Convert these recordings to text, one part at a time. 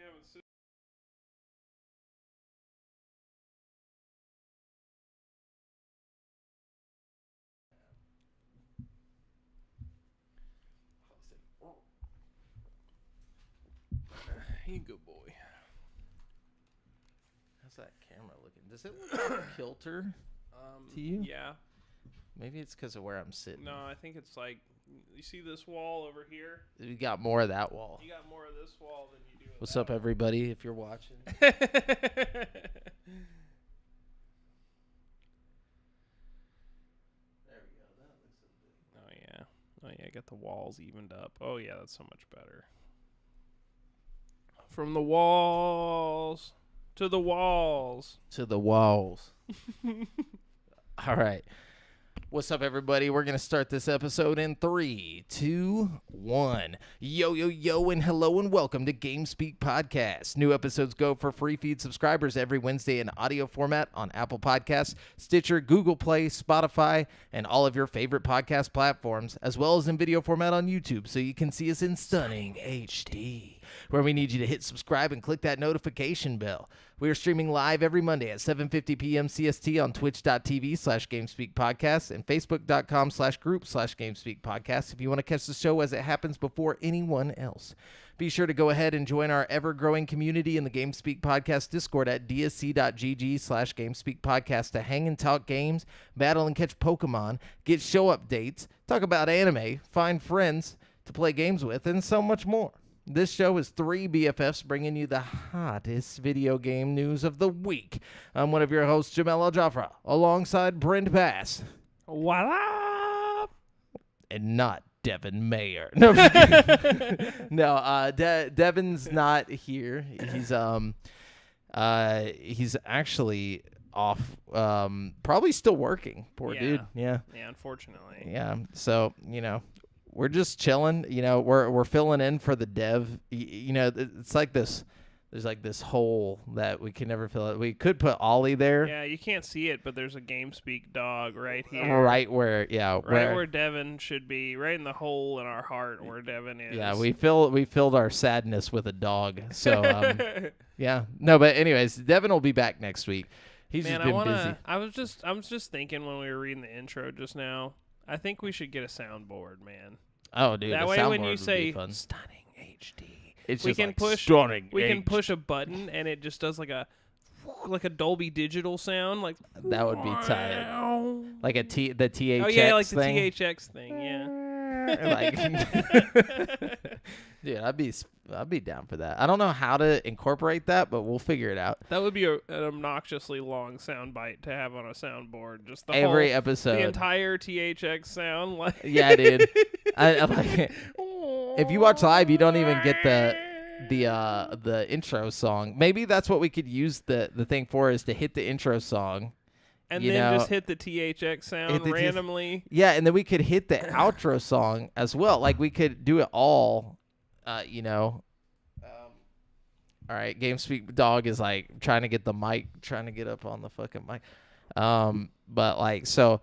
having You good boy. How's that camera looking? Does it look off kilter to you? Yeah. Maybe it's because of where I'm sitting. No, I think it's like, you see this wall over here? You got more of that wall. You got more of this wall than you do of What's that up, everybody, if you're watching? wall. There we go. That looks so good. Oh, yeah. Oh, yeah, got the walls evened up. Oh, yeah, that's so much better. From the walls to the walls. To the walls. All right. What's up, everybody? We're going to start this episode in 3, 2, 1. Yo, yo, yo, and hello, and welcome to GameSpeak Podcast. New episodes go for free feed subscribers every Wednesday in audio format on Apple Podcasts, Stitcher, Google Play, Spotify, and all of your favorite podcast platforms, as well as in video format on YouTube, so you can see us in stunning HD, where we need you to hit subscribe and click that notification bell. We are streaming live every Monday at 7:50 p.m. CST on twitch.tv/GameSpeakPodcast and Facebook.com/group/GameSpeakPodcast if you want to catch the show as it happens before anyone else. Be sure to go ahead and join our ever-growing community in the GameSpeak Podcast Discord at dsc.gg/GameSpeakPodcast to hang and talk games, battle and catch Pokemon, get show updates, talk about anime, find friends to play games with, and so much more. This show is 3 BFFs bringing you the hottest video game news of the week. I'm one of your hosts, Jamel Al-Jafra, alongside Brent Bass. What up? And not Devin Mayer. No, no, Devin's not here. He's actually off, probably still working. Poor dude. Yeah. Yeah, unfortunately. Yeah. So, we're just chilling. We're filling in for the dev. It's like this. There's like this hole that we can never fill it. We could put Ollie there. Yeah, you can't see it, but there's a GameSpeak dog right here. Right where, where Devin should be, right in the hole in our heart where Devin is. Yeah, we filled our sadness with a dog. So yeah, no, but anyways, Devin will be back next week. He's just been busy. I was just thinking when we were reading the intro just now. I think we should get a soundboard, man. Oh, dude, that way when you say stunning HD, we can push a button and it just does like a Dolby Digital sound, like that would be tight. Like the THX. Oh yeah, like thing. The THX thing, yeah. Dude, I'd be down for that. I don't know how to incorporate that, but we'll figure it out. That would be an obnoxiously long sound bite to have on a soundboard. Just every episode, the entire THX sound. Like yeah, dude. I like it. If you watch live, you don't even get the intro song. Maybe that's what we could use the thing for, is to hit the intro song. And then just hit the THX sound randomly. Yeah, and then we could hit the outro song as well. Like, we could do it all, all right, GameSpeak dog is, like, trying to get the mic, trying to get up on the fucking mic. But, like, so,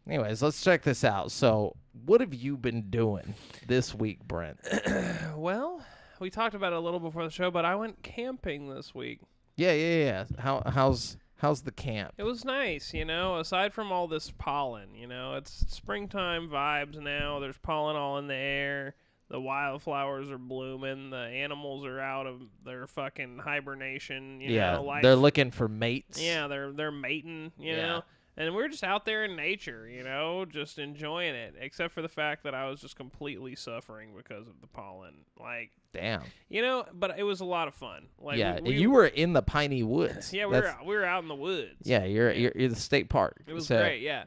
anyways, let's check this out. So, what have you been doing this week, Brent? Well, we talked about it a little before the show, but I went camping this week. Yeah. How's the camp? It was nice, aside from all this pollen, it's springtime vibes now. There's pollen all in the air. The wildflowers are blooming. The animals are out of their fucking hibernation, life. They're looking for mates. Yeah, they're mating, you know. And we're just out there in nature, just enjoying it, except for the fact that I was just completely suffering because of the pollen. Like, damn. But it was a lot of fun. Like, you were in the piney woods. Yeah, we were out in the woods. Yeah, you're the state park. It was great, yeah.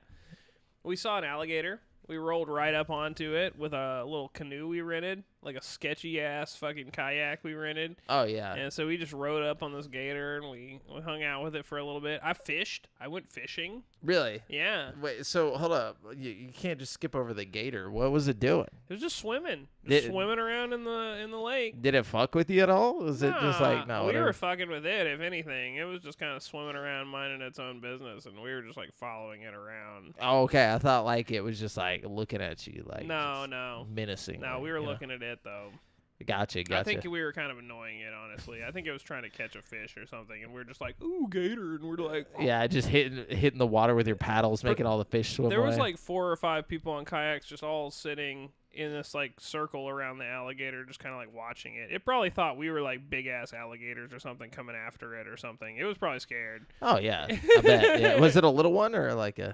We saw an alligator. We rolled right up onto it with a little canoe we rented, like a sketchy-ass fucking kayak we rented. Oh, yeah. And so we just rode up on this gator, and we hung out with it for a little bit. I fished. I went fishing. Really? Yeah. Wait, so hold up. You can't just skip over the gator. What was it doing? It was just swimming. Swimming around in the lake. Did it fuck with you at all? Was it just like, no, we were fucking with it, if anything. It was just kind of swimming around, minding its own business, and we were just, like, following it around. Oh, okay. I thought, like, it was just, like, looking at you, like, no. menacing. No, we were looking at it, though. Gotcha. I think we were kind of annoying it, honestly. I think it was trying to catch a fish or something, and we were just like, "Ooh, gator!" And we're like, Yeah, just hitting the water with your paddles, making all the fish swim There was away. like 4 or 5 people on kayaks just all sitting in this like circle around the alligator, just kind of like watching it. It probably thought we were like big ass alligators or something coming after it or something. It was probably scared. Oh yeah, I bet. Yeah. Was it a little one or like a?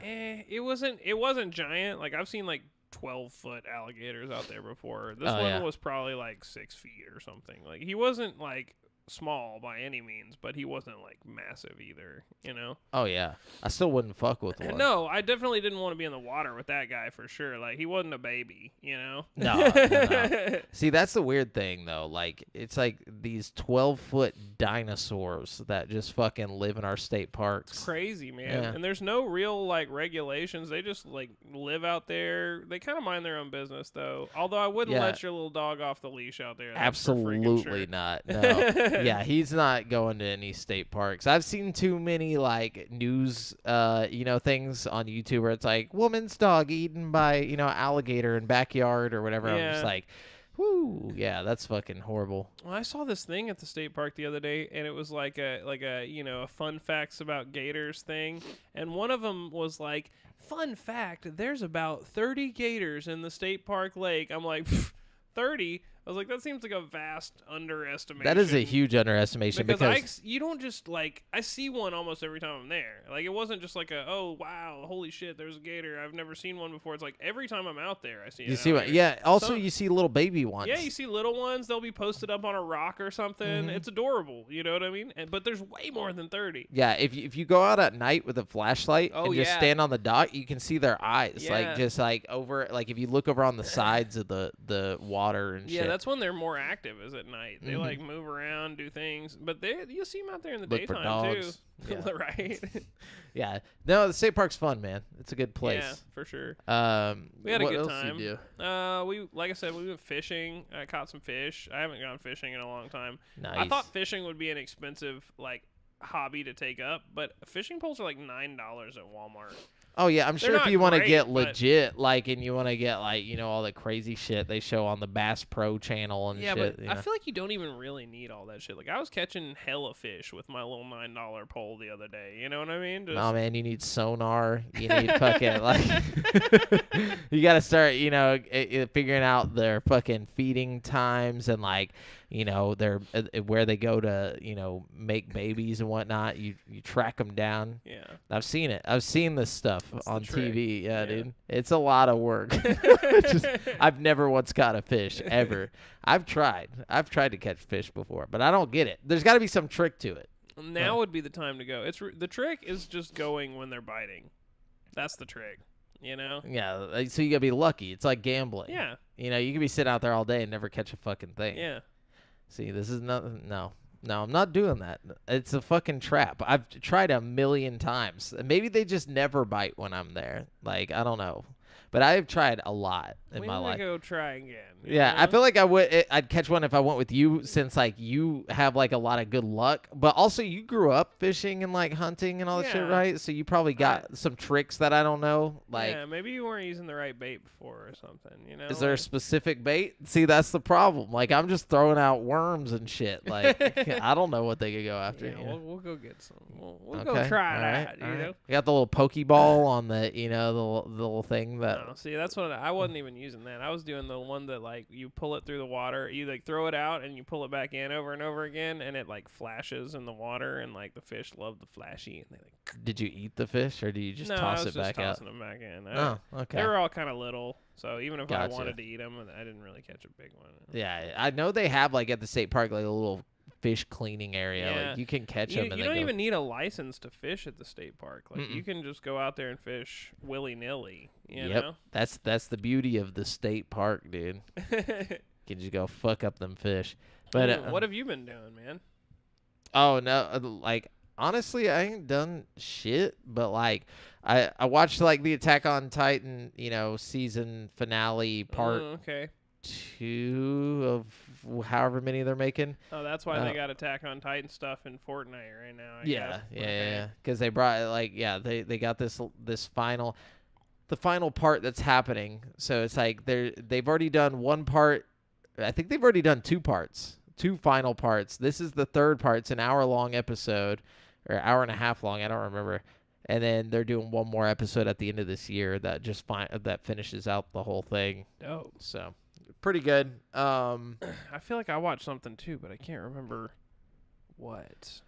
It wasn't giant. Like I've seen like 12-foot alligators out there before. This one was probably like 6 feet or something. Like he wasn't like small by any means, but he wasn't like massive either, you know? Oh yeah, I still wouldn't fuck with one. No, I definitely didn't want to be in the water with that guy for sure. Like he wasn't a baby, you know? No. See, that's the weird thing though. Like it's like these 12-foot dinosaurs that just fucking live in our state parks. It's crazy, man. Yeah. And there's no real like regulations. They just like live out there. They kind of mind their own business though. Although I wouldn't let your little dog off the leash out there. That's for freaking sure. Absolutely not. No. Yeah, he's not going to any state parks. I've seen too many like news things on YouTube where it's like woman's dog eaten by, alligator in backyard or whatever. Yeah. I'm just like, whoo, yeah, that's fucking horrible. Well, I saw this thing at the state park the other day, and it was like a fun facts about gators thing, and one of them was like, fun fact, there's about 30 gators in the state park lake. I'm like, 30? I was like, that seems like a vast underestimation. That is a huge underestimation because you don't just like, I see one almost every time I'm there. Like it wasn't just like oh wow, holy shit, there's a gator. I've never seen one before. It's like every time I'm out there, I see. You see one, yeah. Also, you see little baby ones. Yeah, you see little ones. They'll be posted up on a rock or something. Mm-hmm. It's adorable. You know what I mean? But there's way more than 30. Yeah, if you go out at night with a flashlight and just stand on the dock, you can see their eyes. Yeah. Like just like over, like if you look over on the sides of the water and shit. Yeah, that's when they're more active is at night. They like move around, do things, but you see them out there in the daytime too. Yeah. Right? Yeah. No, the state park's fun, man. It's a good place. Yeah, for sure. We had a good time. You do? Like I said, we went fishing. I caught some fish. I haven't gone fishing in a long time. Nice. I thought fishing would be an expensive like hobby to take up, but fishing poles are like $9 at Walmart. Oh yeah, I'm sure if you want to get but legit, like, and you want to get like, all the crazy shit they show on the Bass Pro channel and shit. Yeah, but I feel like you don't even really need all that shit. Like I was catching hella fish with my little $9 pole the other day. You know what I mean? No, man, you need sonar. You need fucking like, you got to start, figuring out their fucking feeding times and like, their where they go to, make babies and whatnot. You track them down. Yeah, I've seen it. I've seen this stuff on TV. Yeah, yeah, dude, it's a lot of work. I've never once caught a fish ever. I've tried to catch fish before, but I don't get it. There's got to be some trick to it. Now would be the time to go. The trick is just going when they're biting. That's the trick. Yeah, so you gotta be lucky. It's like gambling. Yeah. You could be sitting out there all day and never catch a fucking thing. Yeah. See, this is nothing. No, I'm not doing that. It's a fucking trap. I've tried 1,000,000 times. Maybe they just never bite when I'm there. Like, I don't know. But I've tried a lot in my life. We need to go try again. Yeah, I feel like I'd catch one if I went with you, since like you have like a lot of good luck. But also you grew up fishing and like hunting and all that shit, right? So you probably got some tricks that I don't know. Like, yeah, maybe you weren't using the right bait before or something. Is there a specific bait? See, that's the problem. Like I'm just throwing out worms and shit. Like I don't know what they could go after. Yeah, we'll go get some. We'll go try that. You know, you got the little pokeball on the the little thing that. No, see, that's what I wasn't even using that. I was doing the one that like you pull it through the water, you like throw it out and you pull it back in over and over again, and it like flashes in the water, and like the fish love the flashy. And they like. Did you eat the fish or do you just toss it back out? No, I was just tossing them back in. Okay. They were all kind of little, so even if I wanted to eat them, I didn't really catch a big one. Yeah, I know they have like at the state park like a little fish cleaning area. Yeah. Like you can catch them. You don't even need a license to fish at the state park. Like you can just go out there and fish willy nilly. You know? That's the beauty of the state park, dude. You can just go fuck up them fish. But what have you been doing, man? Oh no, like honestly, I ain't done shit. But like I watched like the Attack on Titan, season finale part. 2 of however many they're making. Oh, that's why they got Attack on Titan stuff in Fortnite right now. I guess. Yeah. Because they brought they got this final, the final part that's happening. So it's like they've already done one part I think they've already done 2 parts, 2 final parts. This is the 3rd part. It's an hour-long episode, or hour and a half long. I don't remember. And then they're doing 1 more episode at the end of this year that that finishes out the whole thing. Dope. So, pretty good. I feel like I watched something too, but I can't remember what.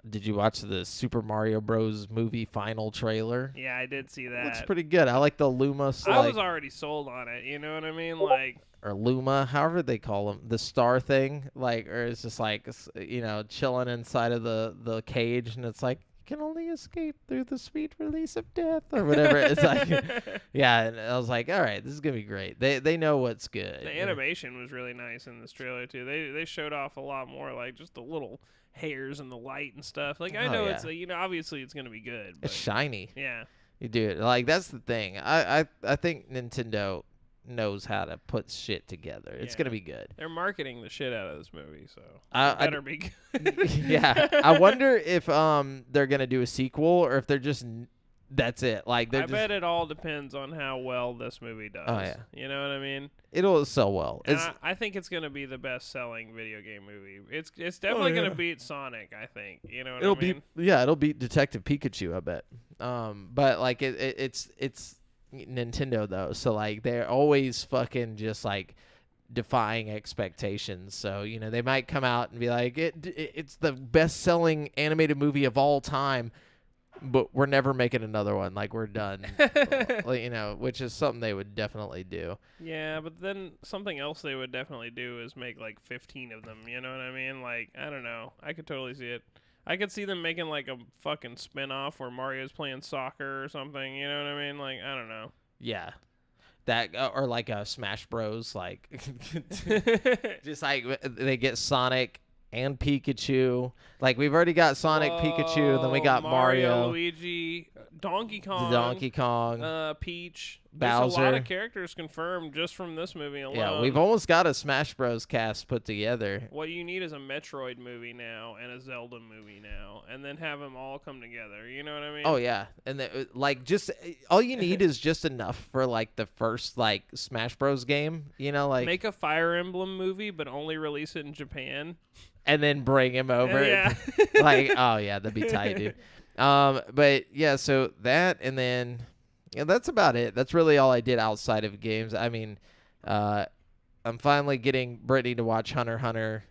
Did you watch the Super Mario Bros. Movie final trailer? Yeah, I did see that. Looks pretty good. I like the Luma. I was already sold on it. You know what I mean? Like, or Luma, however they call them, the star thing. Like, or it's just like, chilling inside of the cage, and it's like, you can only escape through the sweet release of death, or whatever. It's like, yeah. And I was like, all right, this is gonna be great. They know what's good. The animation was really nice in this trailer too. They showed off a lot more, like just the little hairs and the light and stuff. Like, I know it's obviously it's gonna be good. But it's shiny. Yeah. You do it. Like, that's the thing. I think Nintendo knows how to put shit together. It's gonna be good. They're marketing the shit out of this movie, so it better be good. Yeah. I wonder if they're gonna do a sequel, or if they're just that's it. Like, I bet it all depends on how well this movie does. Oh yeah. You know what I mean? It'll sell well. I think it's gonna be the best-selling video game movie. It's definitely gonna beat Sonic. I think. You know what I mean? It'll beat Detective Pikachu. I bet. But like it's Nintendo though, so like they're always fucking just like defying expectations. So they might come out and be like, it's the best-selling animated movie of all time, but we're never making another one. Like, we're done. Which is something they would definitely do. Yeah, but then something else they would definitely do is make like 15 of them. You know what I mean? Like, I don't know. I could totally see it. I could see them making like a fucking spin-off where Mario's playing soccer or something. You know what I mean? Like, I don't know. Yeah. That or like a Smash Bros. Like, just like they get Sonic and Pikachu. Like, we've already got Sonic, Pikachu, then we got Mario, Luigi, Donkey Kong, Peach, Bowser. There's a lot of characters confirmed just from this movie alone. Yeah, we've almost got a Smash Bros. Cast put together. What you need is a Metroid movie now and a Zelda movie now, and then have them all come together. You know what I mean? Oh yeah, and just all you need is just enough for like the first like Smash Bros. Game. Like, make a Fire Emblem movie, but only release it in Japan. And then bring him over. Yeah. Like, oh yeah, that'd be tight, dude. But yeah, so that, and then that's about it. That's really all I did outside of games. I mean, I'm finally getting Brittany to watch Hunter x Hunter.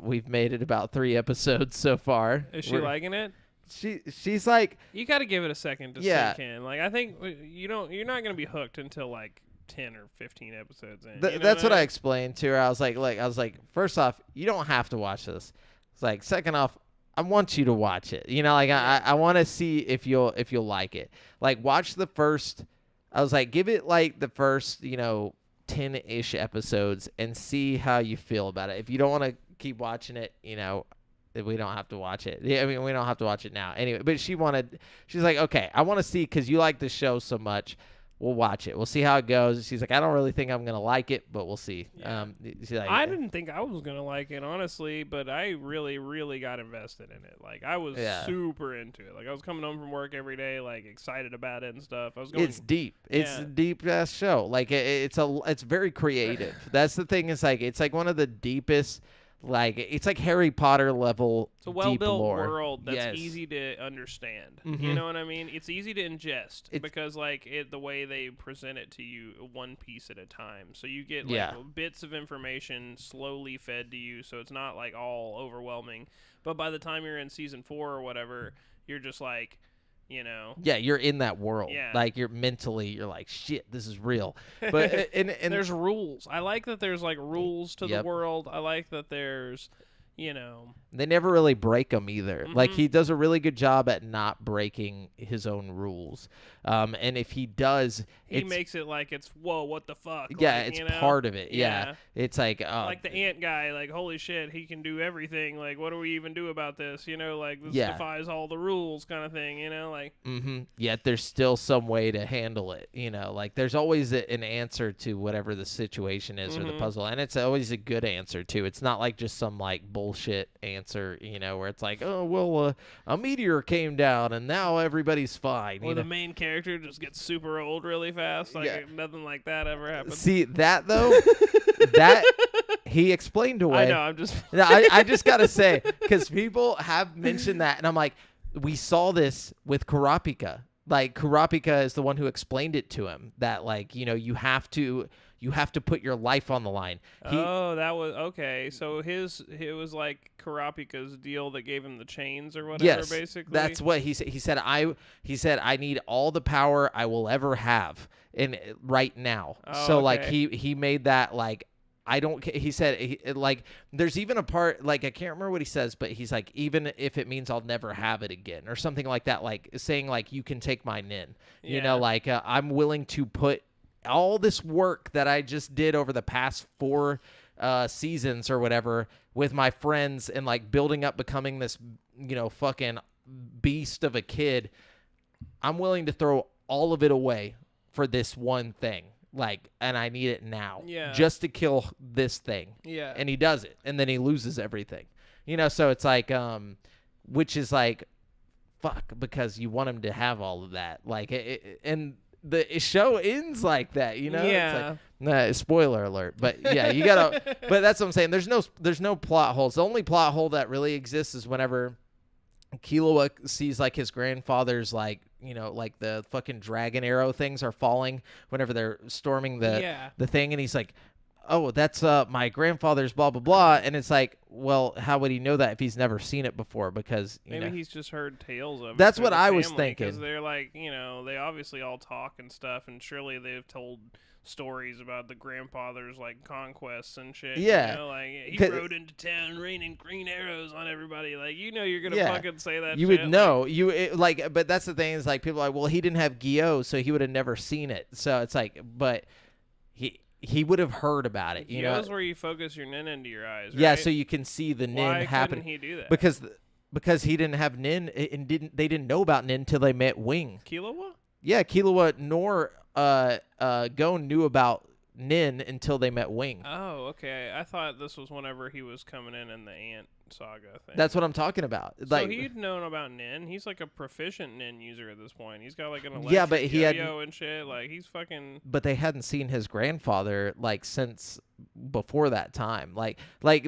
We've made it about 3 episodes so far. Is she liking it? She's like, you got to give it a second to sink in. Like, I think you're not gonna be hooked until like 10 or 15 episodes in. That's what I explained to her. I was like, first off, you don't have to watch this. It's like, second off, I want you to watch it. I want to see if you'll like it. Like, watch the first. I was like, give it like the first 10-ish episodes and see how you feel about it. If you don't want to keep watching it, we don't have to watch it. Yeah, I mean, we don't have to watch it now anyway. But she's like, okay, I want to see, because you like the show so much. We'll watch it. We'll see how it goes. She's like, I don't really think I'm going to like it, but we'll see. Yeah. Like, I didn't think I was going to like it, honestly, but I really, really got invested in it. Like, I was super into it. Like, I was coming home from work every day, like, excited about it and stuff. It's deep. It's a deep-ass show. Like, it's very creative. That's the thing. It's like one of the deepest. Like, it's like Harry Potter level. It's a well-built world that's yes. easy to understand. Mm-hmm. You know what I mean? It's easy to ingest because, like, the way they present it to you one piece at a time. So you get, like, bits of information slowly fed to you, so it's not, like, all overwhelming. But by the time you're in season 4 or whatever, you're just, like, Yeah, you're in that world. Yeah. Like, you're like, shit, this is real. But and there's rules. I like that there's like rules to the world. I like that there's, they never really break them either. Mm-hmm. Like, he does a really good job at not breaking his own rules. And if he does, he makes it like it's whoa, what the fuck? Yeah, like, it's part of it. Yeah. It's like like the ant guy, like, holy shit, he can do everything. Like, what do we even do about this? Like, this defies all the rules, kind of thing. Like. Mm-hmm. Yet there's still some way to handle it. Like, there's always an answer to whatever the situation is or the puzzle, and it's always a good answer too. It's not like just some like bullshit answer, where it's like, oh well, a meteor came down and now everybody's fine. Or the main character just gets super old really fast. Like, nothing like that ever happens. See that though? That he explained away. I know. I'm just. No, I just gotta say, because people have mentioned that, and I'm like, we saw this with Kurapika. Like Kurapika is the one who explained it to him that like you have to put your life on the line. That was okay. So it was like Kurapika's deal that gave him the chains or whatever. Yes, basically. that's what he said. He said I need all the power I will ever have right now. Oh, so okay. like he made that like. I don't. He said like there's even a part like I can't remember what he says, but he's like even if it means I'll never have it again or something like that, like saying like you can take my nin, like I'm willing to put all this work that I just did over the past 4 seasons or whatever with my friends and like building up, becoming this fucking beast of a kid. I'm willing to throw all of it away for this one thing. Like, and I need it now just to kill this thing. Yeah. And he does it. And then he loses everything. So it's like, which is like, fuck, because you want him to have all of that. Like, and the show ends like that, Yeah. It's like, nah, spoiler alert. But yeah, you gotta, but that's what I'm saying. There's no plot holes. The only plot hole that really exists is whenever Killua sees like his grandfather's like like the fucking dragon arrow things are falling whenever they're storming the thing, and he's like, oh, that's my grandfather's blah blah blah, and it's like, well, how would he know that if he's never seen it before? Because maybe he's just heard tales of it. That's what I was thinking. Because they're like, they obviously all talk and stuff, and surely they've told stories about the grandfather's like conquests and shit. Yeah, like he rode into town raining green arrows on everybody. Like you're gonna fucking say that. You shit. would know. But that's the thing is like people are like, well, he didn't have Gyo, so he would have never seen it. So it's like, but he would have heard about it. Gyo's where you focus your nin into your eyes. Right? Yeah, so you can see the nin Why happen. couldn't he do that? Because he didn't have nin and they didn't know about nin until they met Wing. Killua? Yeah, Killua nor Gon knew about nin until they met Wing. Oh, okay. I thought this was whenever he was coming in the Ant saga thing. That's what I'm talking about. So he'd known about nin. He's like a proficient nin user at this point. He's got like an electric yo-yo and shit. Like he's fucking. But they hadn't seen his grandfather like since before that time. Like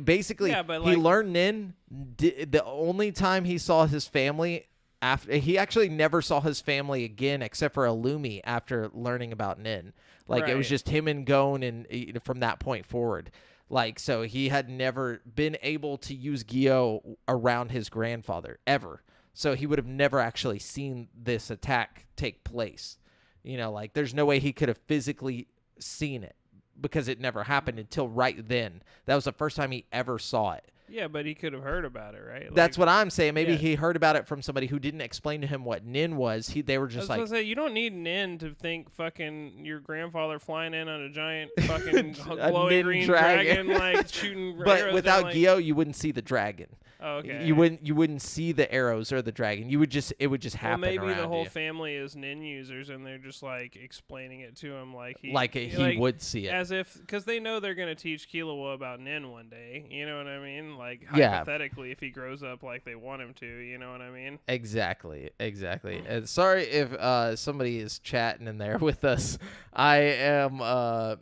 basically, he learned nin. The only time he saw his family. After he actually never saw his family again except for Illumi after learning about nin. Like it was just him and Gon, and from that point forward, like so he had never been able to use Gyo around his grandfather ever. So he would have never actually seen this attack take place. Like there's no way he could have physically seen it because it never happened until right then. That was the first time he ever saw it. Yeah, but he could have heard about it, right? Like, that's what I'm saying. Maybe he heard about it from somebody who didn't explain to him what nin was. They were just like, you don't need nin to think fucking your grandfather flying in on a giant fucking glowing green dragon like shooting arrows. But without down, Gyo, you wouldn't see the dragon. Oh, okay. You wouldn't see the arrows or the dragon. It would just happen. Well, maybe around the whole you. family is nin users, and they're just like explaining it to him like he would see it, as if because they know they're gonna teach Killua about nin one day. You know what I mean? Like hypothetically, if he grows up like they want him to, you know what I mean? Exactly. And sorry if somebody is chatting in there with us. I am.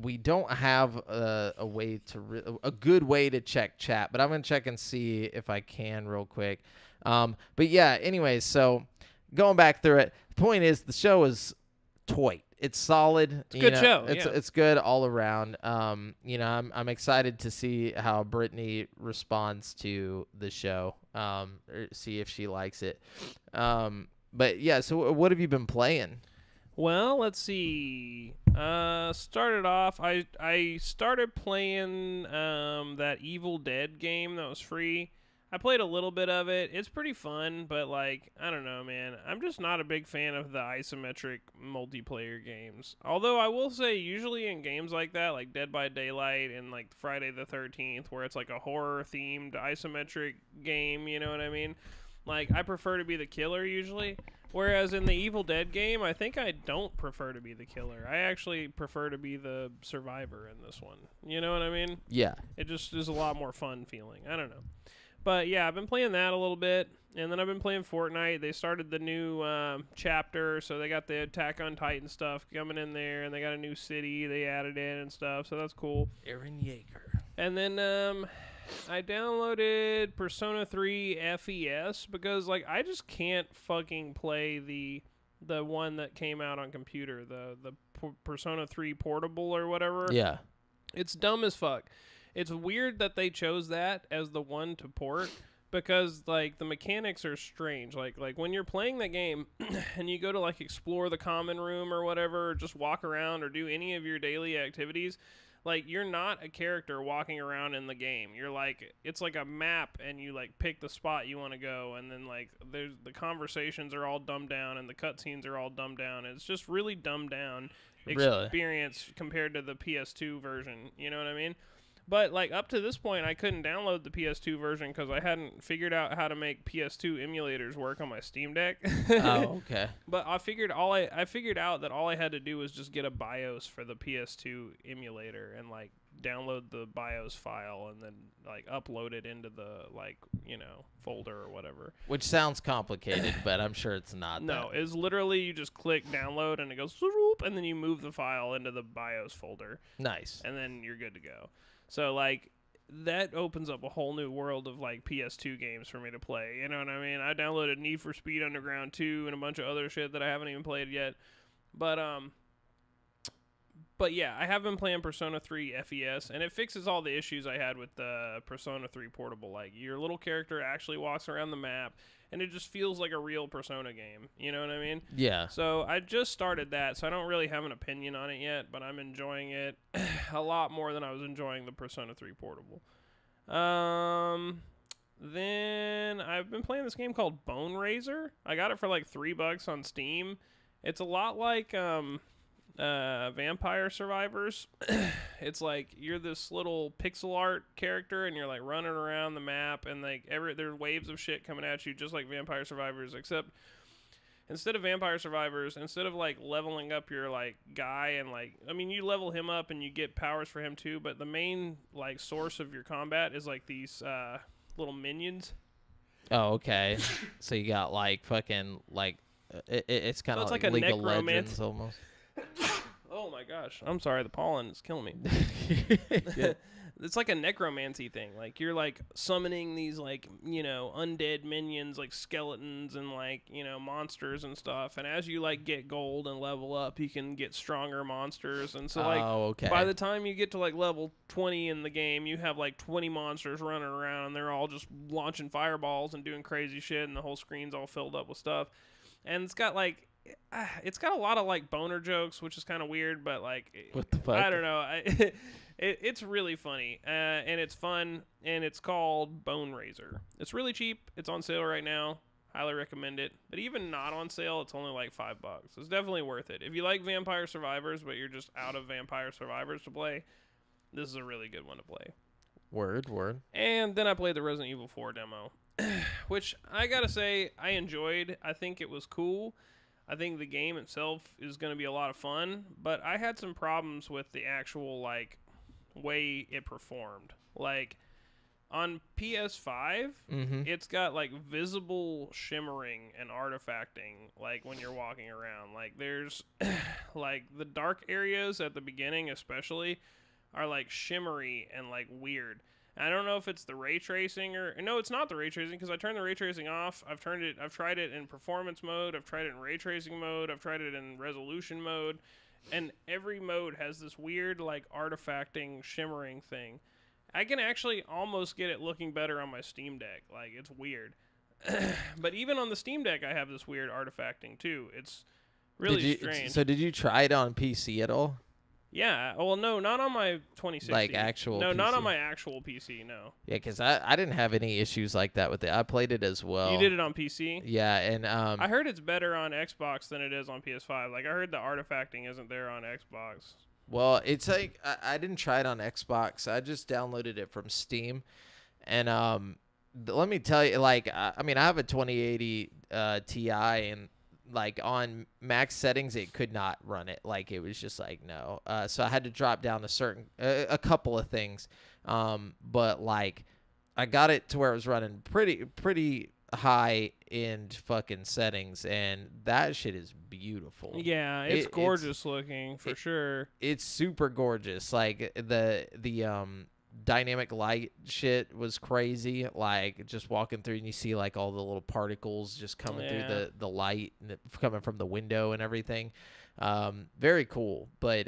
We don't have a way to a good way to check chat, but I'm gonna check and see if I can real quick. But yeah, anyways, so going back through it, the point is the show is toy. It's solid. It's a good show. It's good all around. I'm excited to see how Brittany responds to the show. Or see if she likes it. But yeah, so what have you been playing? Well, let's see. Started off. I started playing that Evil Dead game that was free. I played a little bit of it. It's pretty fun, but like I don't know, man. I'm just not a big fan of the isometric multiplayer games. Although I will say, usually in games like that, like Dead by Daylight and like Friday the 13th, where it's like a horror themed isometric game, you know what I mean? Like I prefer to be the killer usually. Whereas in the Evil Dead game, I think I don't prefer to be the killer. I actually prefer to be the survivor in this one. You know what I mean? Yeah. It just is a lot more fun feeling. I don't know. But yeah, I've been playing that a little bit. And then I've been playing Fortnite. They started the new chapter, so they got the Attack on Titan stuff coming in there. And they got a new city they added in and stuff, so that's cool. Eren Yeager. And then I downloaded Persona 3 FES because like I just can't fucking play the one that came out on computer, the Persona 3 Portable or whatever. Yeah. It's dumb as fuck. It's weird that they chose that as the one to port because like the mechanics are strange. Like when you're playing the game and you go to like explore the common room or whatever, or just walk around or do any of your daily activities, like you're not a character walking around in the game. You're like it's like a map and you like pick the spot you want to go, and then like there's the conversations are all dumbed down and the cutscenes are all dumbed down. It's just really dumbed down experience compared to the PS2 version. You know what I mean? But like up to this point, I couldn't download the PS2 version because I hadn't figured out how to make PS2 emulators work on my Steam Deck. Oh, okay. But I figured out that all I had to do was just get a BIOS for the PS2 emulator and like download the BIOS file and then like upload it into the like folder or whatever. Which sounds complicated, but I'm sure it's not. No, it's literally you just click download and it goes swoop, and then you move the file into the BIOS folder. Nice. And then you're good to go. So like that opens up a whole new world of like PS2 games for me to play. You know what I mean? I downloaded Need for Speed Underground 2 and a bunch of other shit that I haven't even played yet. But yeah, I have been playing Persona 3 FES, and it fixes all the issues I had with the Persona 3 Portable. Like, your little character actually walks around the map, and it just feels like a real Persona game. You know what I mean? Yeah. So I just started that, so I don't really have an opinion on it yet, but I'm enjoying it a lot more than I was enjoying the Persona 3 Portable. Then I've been playing this game called Bone Razor. I got it for like $3 on Steam. It's a lot like Vampire Survivors. It's like you're this little pixel art character and you're like running around the map, and like there's waves of shit coming at you just like Vampire Survivors, except instead of Vampire Survivors, instead of like leveling up your like guy and like you level him up and you get powers for him too, but the main like source of your combat is like these little minions. Oh, okay. So you got like fucking like it's kind of like like a League of Legends almost. Oh my gosh, I'm sorry, the pollen is killing me. Yeah. It's like a necromancy thing. Like you're like summoning these like undead minions, like skeletons and like monsters and stuff. And as you like get gold and level up, you can get stronger monsters. And so like by the time you get to like level 20 in the game, you have like 20 monsters running around, and they're all just launching fireballs and doing crazy shit, and the whole screen's all filled up with stuff. And it's got like a lot of like boner jokes, which is kind of weird, but like what the fuck? I don't know. It's really funny, and it's fun, and it's called Bone Razor. It's really cheap. It's on sale right now. Highly recommend it. But even not on sale, it's only like $5. It's definitely worth it. If you like Vampire Survivors, but you're just out of Vampire Survivors to play, this is a really good one to play. Word. And then I played the Resident Evil 4 demo, which I gotta say I enjoyed. I think it was cool. I think the game itself is going to be a lot of fun, but I had some problems with the actual like way it performed. Like on PS5, it's got like visible shimmering and artifacting like when you're walking around. Like there's like the dark areas at the beginning especially are like shimmery and like weird. I don't know if it's the ray tracing or no, it's not the ray tracing because I turned the ray tracing off. I've tried it in performance mode. I've tried it in ray tracing mode. I've tried it in resolution mode, and every mode has this weird like artifacting shimmering thing. I can actually almost get it looking better on my Steam Deck. Like it's weird, but even on the Steam Deck, I have this weird artifacting too. It's really strange. So did you try it on PC at all? Yeah, well, no, not on my 2060. Like actual No, PC? not on my actual PC, no. Yeah, because I didn't have any issues like that with it. I played it as well. You did it on PC? Yeah, and I heard it's better on Xbox than it is on PS5. Like, I heard the artifacting isn't there on Xbox. Well, it's like, I didn't try it on Xbox. I just downloaded it from Steam. And let me tell you, like, I have a 2080 Ti, and like on max settings it could not run it. Like it was just like no. So I had to drop down a couple of things, but like I got it to where it was running pretty high end fucking settings, and that shit is beautiful. Yeah, it's gorgeous looking for sure. It's super gorgeous. Like dynamic light shit was crazy. Like just walking through and you see like all the little particles just coming through the light and coming from the window and everything. Very cool. But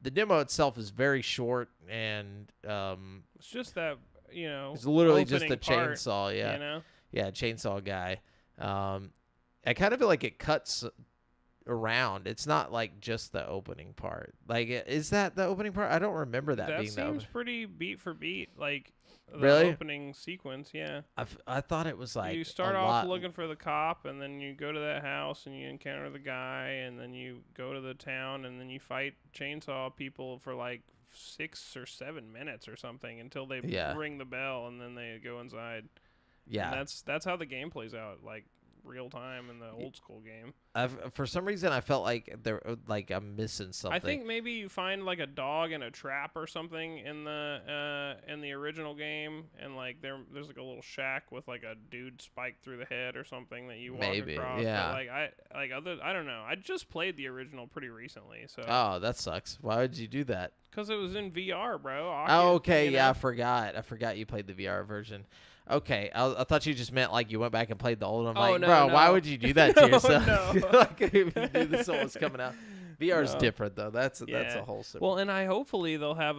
the demo itself is very short and it's just that, it's literally just the part, chainsaw. Yeah, yeah, chainsaw guy. I kind of feel like it cuts around. It's not like just the opening part. Like, is that the opening part? I don't remember that being that seems pretty beat for beat, like the really opening sequence. Yeah, I thought it was like you start off looking for the cop, and then you go to that house and you encounter the guy, and then you go to the town, and then you fight chainsaw people for like 6 or 7 minutes or something until they ring the bell, and then they go inside. Yeah, and that's how the game plays out, like real time in the old school game. For some reason I felt like I'm missing something. I think maybe you find like a dog in a trap or something in the original game, and like there's like a little shack with like a dude spiked through the head or something that you walk across. Yeah. But I don't know. I just played the original pretty recently, so. Oh, that sucks. Why would you do that? Because it was in VR, bro. Oh, okay. Yeah, I forgot you played the VR version. Okay, I thought you just meant like you went back and played the old one. I'm like, no, bro, no. why would you do that to yourself? No. Like, if you knew this one was coming out. VR is different though. That's a whole. Well, and hopefully they'll have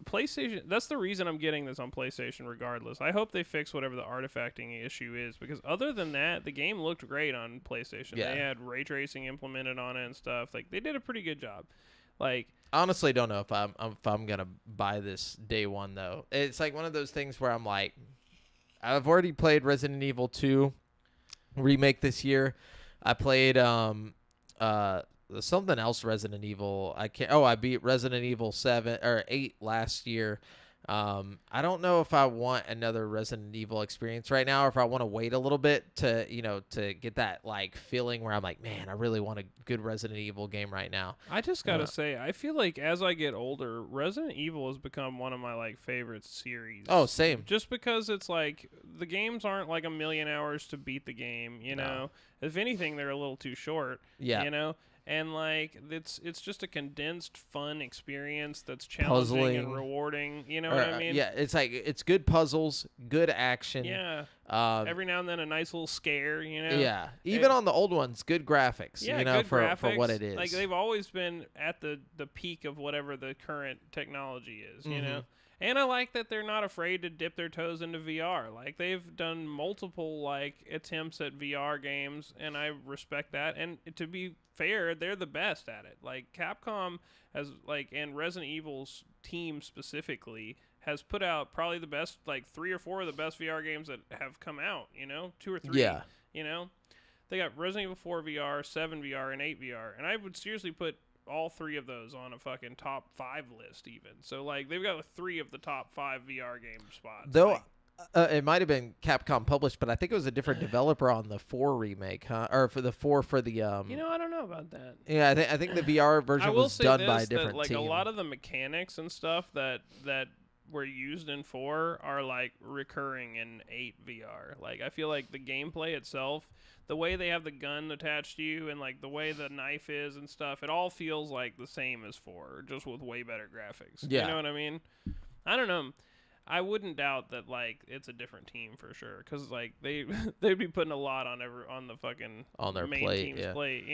PlayStation. That's the reason I'm getting this on PlayStation. Regardless, I hope they fix whatever the artifacting issue is, because other than that, the game looked great on PlayStation. Yeah. They had ray tracing implemented on it and stuff. Like they did a pretty good job. Like, honestly, don't know if I'm gonna buy this day one though. It's like one of those things where I'm like, I've already played Resident Evil 2 remake this year. I played something else Resident Evil. I beat Resident Evil 7 or 8 last year. I don't know if I want another Resident Evil experience right now, or if I want to wait a little bit to get that like feeling where I'm like, man, I really want a good Resident Evil game right now. I just gotta say, I feel like as I get older, Resident Evil has become one of my like favorite series. Oh, same. Just because it's like the games aren't like a million hours to beat the game, you know. If anything, they're a little too short. Yeah. You know. And like it's just a condensed fun experience that's challenging Puzzling. And rewarding. You know what I mean? Yeah, it's like it's good puzzles, good action. Yeah. Every now and then a nice little scare. You know. Yeah. Even on the old ones, good graphics. Yeah, you know, good graphics, for what it is. Like they've always been at the peak of whatever the current technology is. You know. And I like that they're not afraid to dip their toes into VR. Like they've done multiple like attempts at VR games, and I respect that. And to be fair, they're the best at it. Like Capcom has and Resident Evil's team specifically has put out probably the best, like 3 or 4 of the best VR games that have come out. 2 or 3. Yeah. They got Resident Evil 4 VR, 7 VR, and 8 VR, and I would seriously put all 3 of those on a fucking top 5 list even. So like they've got 3 of the top 5 VR game spots. Though it might have been Capcom published, but I think it was a different developer on the 4 remake, huh? Or for the 4 for the I don't know about that. Yeah, I think the VR version was done by a different team. A lot of the mechanics and stuff that were used in 4 are like recurring in 8 VR. Like I feel like the gameplay itself, the way they have the gun attached to you and like the way the knife is and stuff, it all feels like the same as 4, just with way better graphics. Yeah. You know what I mean? I don't know. I wouldn't doubt that like it's a different team for sure, because like they'd be putting a lot on the fucking on their main team's plate.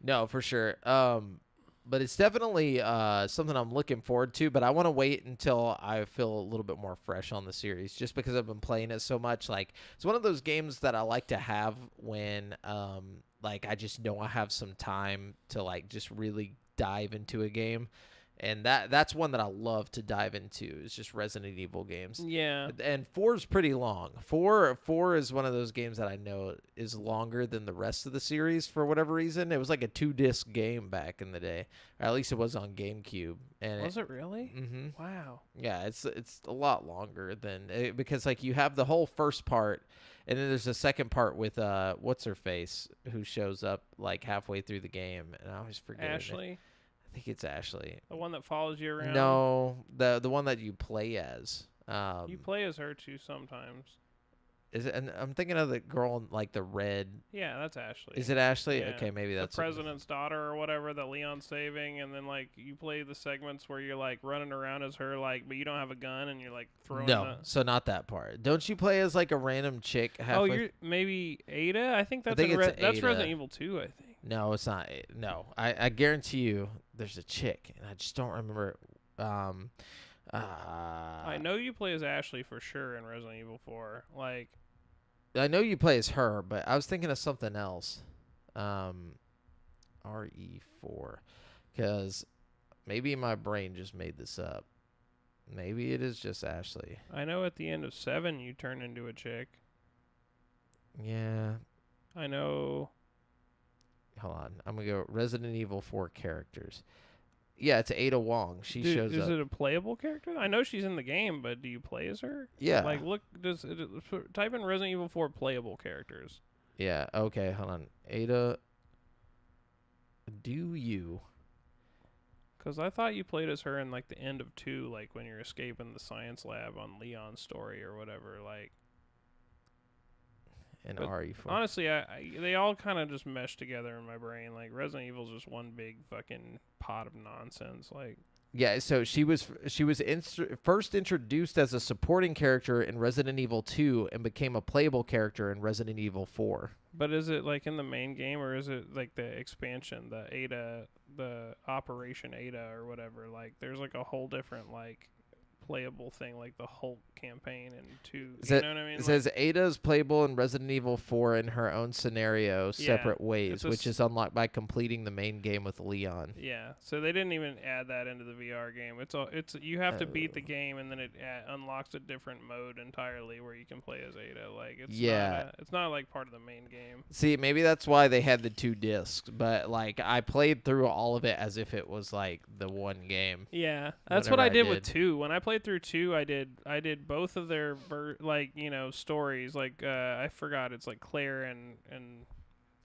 No, for sure. But it's definitely something I'm looking forward to, but I want to wait until I feel a little bit more fresh on the series, just because I've been playing it so much. Like, it's one of those games that I like to have when like I just know I have some time to like just really dive into a game. And that's one that I love to dive into, is just Resident Evil games. Yeah. And 4 is pretty long. 4 is one of those games that I know is longer than the rest of the series for whatever reason. It was like a 2-disc game back in the day. Or at least it was on GameCube. And was it really? Mm-hmm. Wow. Yeah, it's a lot longer than because like you have the whole first part, and then there's a second part with what's her face, who shows up like halfway through the game, and I always forget Ashley. I think it's Ashley. The one that follows you around? No, the one that you play as. You play as her too sometimes. Is it? And I'm thinking of the girl in like the red. Yeah, that's Ashley. Is it Ashley? Yeah. Okay, maybe that's the president's daughter or whatever that Leon's saving, and then like you play the segments where you're like running around as her, like, but you don't have a gun and you're like throwing. No, so not that part. Don't you play as like a random chick? Oh, Halfway? you're maybe Ada. I think that's think it's that's Ada. Resident Evil 2. I think. No, it's not. No, I guarantee you, there's a chick, and I just don't remember. I know you play as Ashley for sure in Resident Evil 4. Like, I know you play as her, but I was thinking of something else. RE4, because maybe my brain just made this up. Maybe it is just Ashley. I know at the end of 7 you turn into a chick. Yeah. I know. Hold on. I'm going to go Resident Evil 4 characters. Yeah, it's Ada Wong. She shows up. Is it a playable character? I know she's in the game, but do you play as her? Yeah. Like, look, type in Resident Evil 4 playable characters. Yeah, okay, hold on. Ada, do you? Because I thought you played as her in, like, the end of 2, like, when you're escaping the science lab on Leon's story or whatever, like. In RE4. Honestly, they all kind of just mesh together in my brain. Like, Resident Evil's just one big fucking pot of nonsense. Like, yeah, so she was first introduced as a supporting character in Resident Evil 2 and became a playable character in Resident Evil 4. but is it like in the main game or is it like the expansion, the Ada, the Operation Ada or whatever? Like, there's like a whole different like playable thing, like the Hulk campaign and 2. You know what I mean? It says Ada's playable in Resident Evil 4 in her own scenario, Yeah, separate ways, which is unlocked by completing the main game with Leon. Yeah, so they didn't even add that into the VR game. It's you have to beat the game and then it unlocks a different mode entirely where you can play as Ada. Like, it's not like part of the main game. See, maybe that's why they had the 2 discs, but like I played through all of it as if it was like the one game. Yeah, that's what I did with 2. When I played through 2, I did both of their stories. Like I forgot, it's like Claire and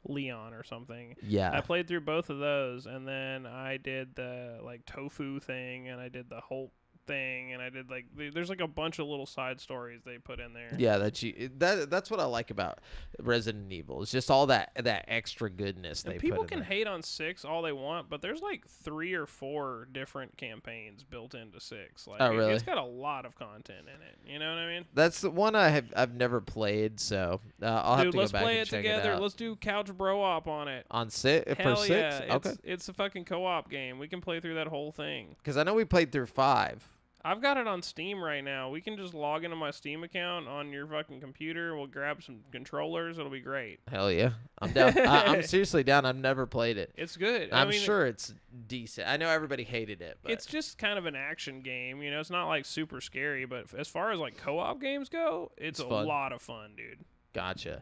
Leon or something. Yeah. I played through both of those, and then I did the like tofu thing, and I did the Hulk thing, and I did like there's like a bunch of little side stories they put in there. Yeah, that's what I like about Resident Evil. It's just all that extra goodness they put in. People can hate on 6 all they want, but there's like 3 or 4 different campaigns built into 6. Like, oh, really? It's got a lot of content in it. You know what I mean? That's the one I've never played, so I'll have to go back and check it out. Let's play it together. Let's do couch bro op on it. On 6 Hell for 6? Yeah. Okay. It's a fucking co-op game. We can play through that whole thing. Because I know we played through 5. I've got it on Steam right now. We can just log into my Steam account on your fucking computer. We'll grab some controllers. It'll be great. Hell yeah. I'm down. I'm seriously down. I've never played it. It's good. I'm sure it's decent. I know everybody hated it, but it's just kind of an action game. You know, it's not like super scary, but as far as like co-op games go, it's a lot of fun, dude. Gotcha.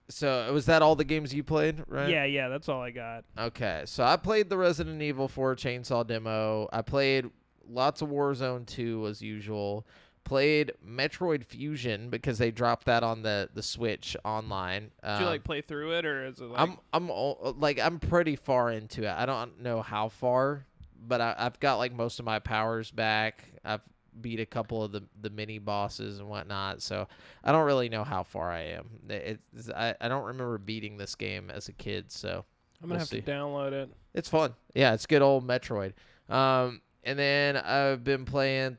So was that all the games you played, right? Yeah, that's all I got. Okay, so I played the Resident Evil 4 Chainsaw demo. I played lots of Warzone 2 as usual. Played Metroid Fusion because they dropped that on the Switch online. Did you like play through it, or is it like I'm pretty far into it. I don't know how far, but I've got like most of my powers back. I've beat a couple of the mini bosses and whatnot, so I don't really know how far I am. I don't remember beating this game as a kid, so I'm gonna have to download it. It's fun. Yeah, it's good old Metroid. And then I've been playing,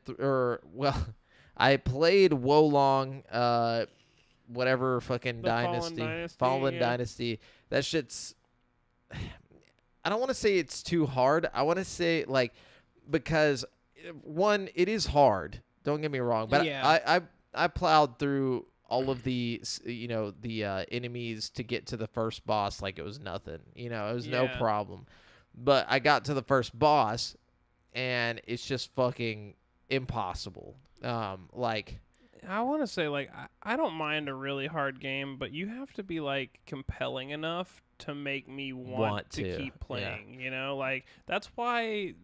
I played Wolong, whatever fucking Fallen Dynasty. That shit's, I don't want to say it's too hard. I want to say, like, because, one, it is hard. Don't get me wrong. But yeah. I plowed through all of the, enemies to get to the first boss like it was nothing. You know, it was no problem. But I got to the first boss, and it's just fucking impossible. Like, I want to say, like, I don't mind a really hard game, but you have to be like compelling enough to make me want to keep playing. Yeah. You know, like that's why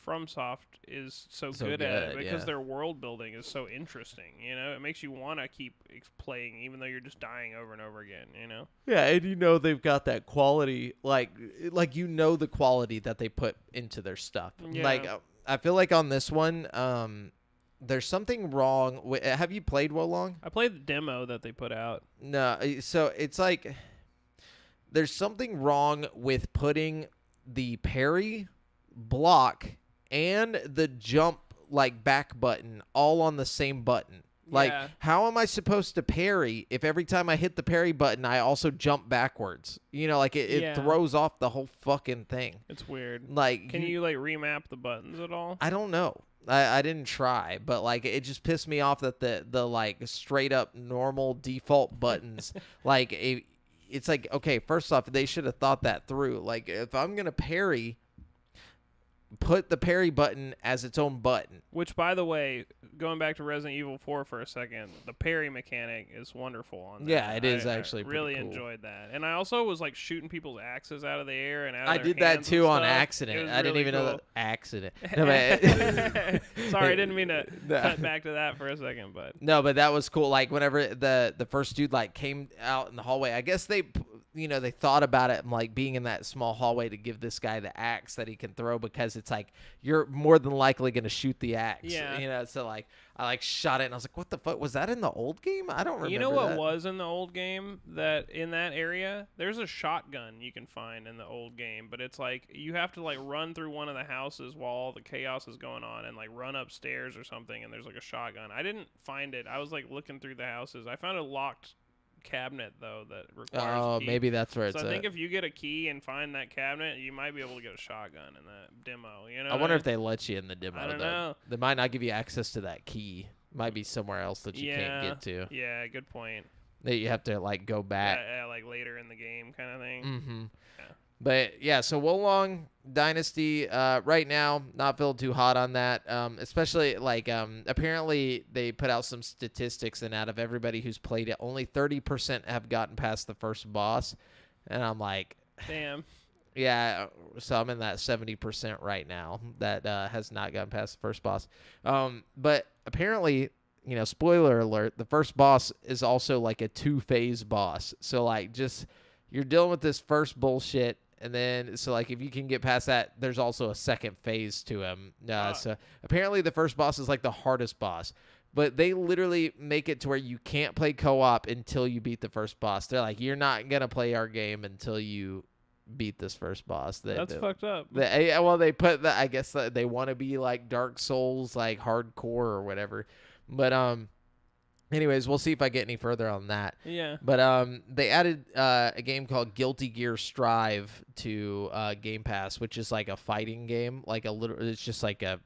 FromSoft is so good at it, because their world building is so interesting. You know, it makes you want to keep playing even though you're just dying over and over again. You know. Yeah, and they've got that quality, like the quality that they put into their stuff. Yeah. Like I feel like on this one, there's something wrong with. Have you played Wolong? I played the demo that they put out. No, so it's like there's something wrong with putting the parry, block, and the jump like back button all on the same button. Like, Yeah. how am I supposed to parry if every time I hit the parry button, I also jump backwards? You know, like it Yeah. throws off the whole fucking thing. It's weird. Like, Can you like remap the buttons at all? I don't know. I didn't try, but like it just pissed me off that the like straight up normal default buttons like it's like, okay, first off, they should have thought that through. Like, if I'm gonna parry, put the parry button as its own button. Which, by the way, going back to Resident Evil 4 for a second, the parry mechanic is wonderful on that. Yeah, it is I actually pretty really cool. enjoyed that. And I also was like shooting people's axes out of the air and out of I their did that hands too and on stuff. It accident. was I didn't really even know cool. that accident. No, but Sorry, I didn't mean to No. cut back to that for a second, but No, but that was cool. Like whenever the first dude like came out in the hallway, I guess they they thought about it and like being in that small hallway to give this guy the axe that he can throw, because it's like you're more than likely going to shoot the axe. Yeah. So like I like shot it and I was like, what the fuck was that in the old game? I don't remember. you know what that. was in the old game that in that area? There's a shotgun you can find in the old game, but it's like you have to like run through one of the houses while all the chaos is going on and like run upstairs or something, and there's like a shotgun. I didn't find it. I was like looking through the houses. I found a locked cabinet though that requires Oh, a key. maybe that's where it's So I at. think if you get a key and find that cabinet, you might be able to get a shotgun in that demo. You know? I wonder if they let you in the demo. I don't though. know. They might not give you access to that key. Might be somewhere else that you can't get to. Yeah, good point. That you have to like go back. Yeah, like later in the game kind of thing. Mm-hmm. Yeah. But yeah, so Wolong Dynasty right now not feeling too hot on that. Especially like apparently they put out some statistics, and out of everybody who's played it, only 30% have gotten past the first boss, and I'm like, Damn. yeah. So I'm in that 70% right now that has not gotten past the first boss. But apparently, spoiler alert, the first boss is also like a 2-phase boss. So like just you're dealing with this first bullshit. And then, so like, if you can get past that, there's also a second phase to him. So apparently the first boss is like the hardest boss. But they literally make it to where you can't play co-op until you beat the first boss. They're like, you're not going to play our game until you beat this first boss. That's fucked up. They put that, I guess they want to be like Dark Souls, like hardcore or whatever. But, anyways, we'll see if I get any further on that. Yeah. But they added a game called Guilty Gear Strive to Game Pass, which is like a fighting game, it's just like a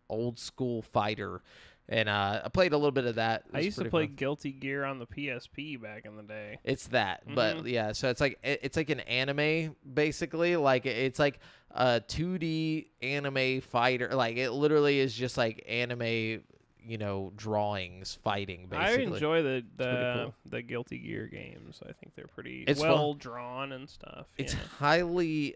old school fighter. And I played a little bit of that. I used to play fun. Guilty Gear on the PSP back in the day. It's that, but yeah. So it's like an anime basically. Like it's like a 2D anime fighter. Like it literally is just like anime. Drawings fighting basically. I enjoy pretty cool. the Guilty Gear games. I think they're pretty It's well drawn and stuff. It's yeah. highly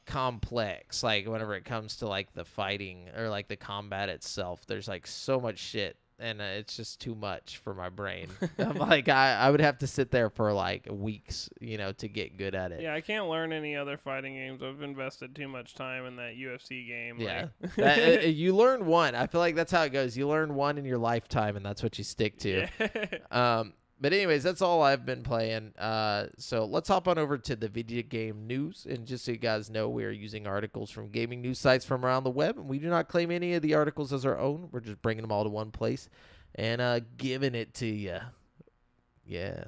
complex. Like whenever it comes to like the fighting or like the combat itself, there's like so much shit, and it's just too much for my brain. I'm like I would have to sit there for like weeks, to get good at it. Yeah, I can't learn any other fighting games. I've invested too much time in that UFC game. Yeah, like- you learn one. I feel like that's how it goes. You learn one in your lifetime, and that's what you stick to. Yeah. But anyways, that's all I've been playing. So let's hop on over to the video game news. And just so you guys know, we are using articles from gaming news sites from around the web. And we do not claim any of the articles as our own. We're just bringing them all to one place and giving it to you. Yeah.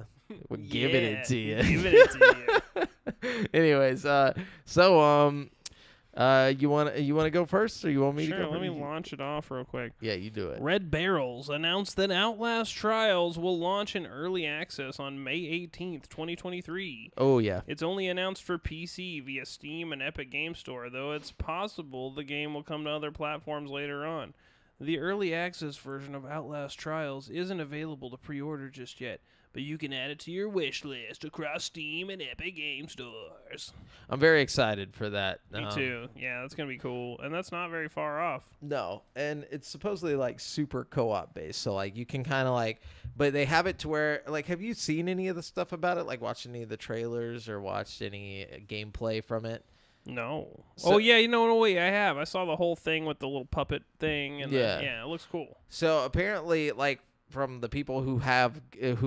We're giving it to you. Giving it to you. Anyways, you want to go first, or you want me to go? Sure, let first? me launch it off real quick. Yeah, you do it. Red Barrels announced that Outlast Trials will launch in early access on May 18th, 2023. Oh yeah. It's only announced for PC via Steam and Epic Game Store, though it's possible the game will come to other platforms later on. The early access version of Outlast Trials isn't available to pre-order just yet, but you can add it to your wish list across Steam and Epic Game Stores. I'm very excited for that. Me too. Yeah, that's going to be cool. And that's not very far off. No, and it's supposedly like super co-op based, so like you can kind of like, but they have it to where like, have you seen any of the stuff about it? Like watched any of the trailers or watched any gameplay from it? No. So- Oh yeah, no wait, I have. I saw the whole thing with the little puppet thing, and Yeah. it looks cool. So apparently, like from the people who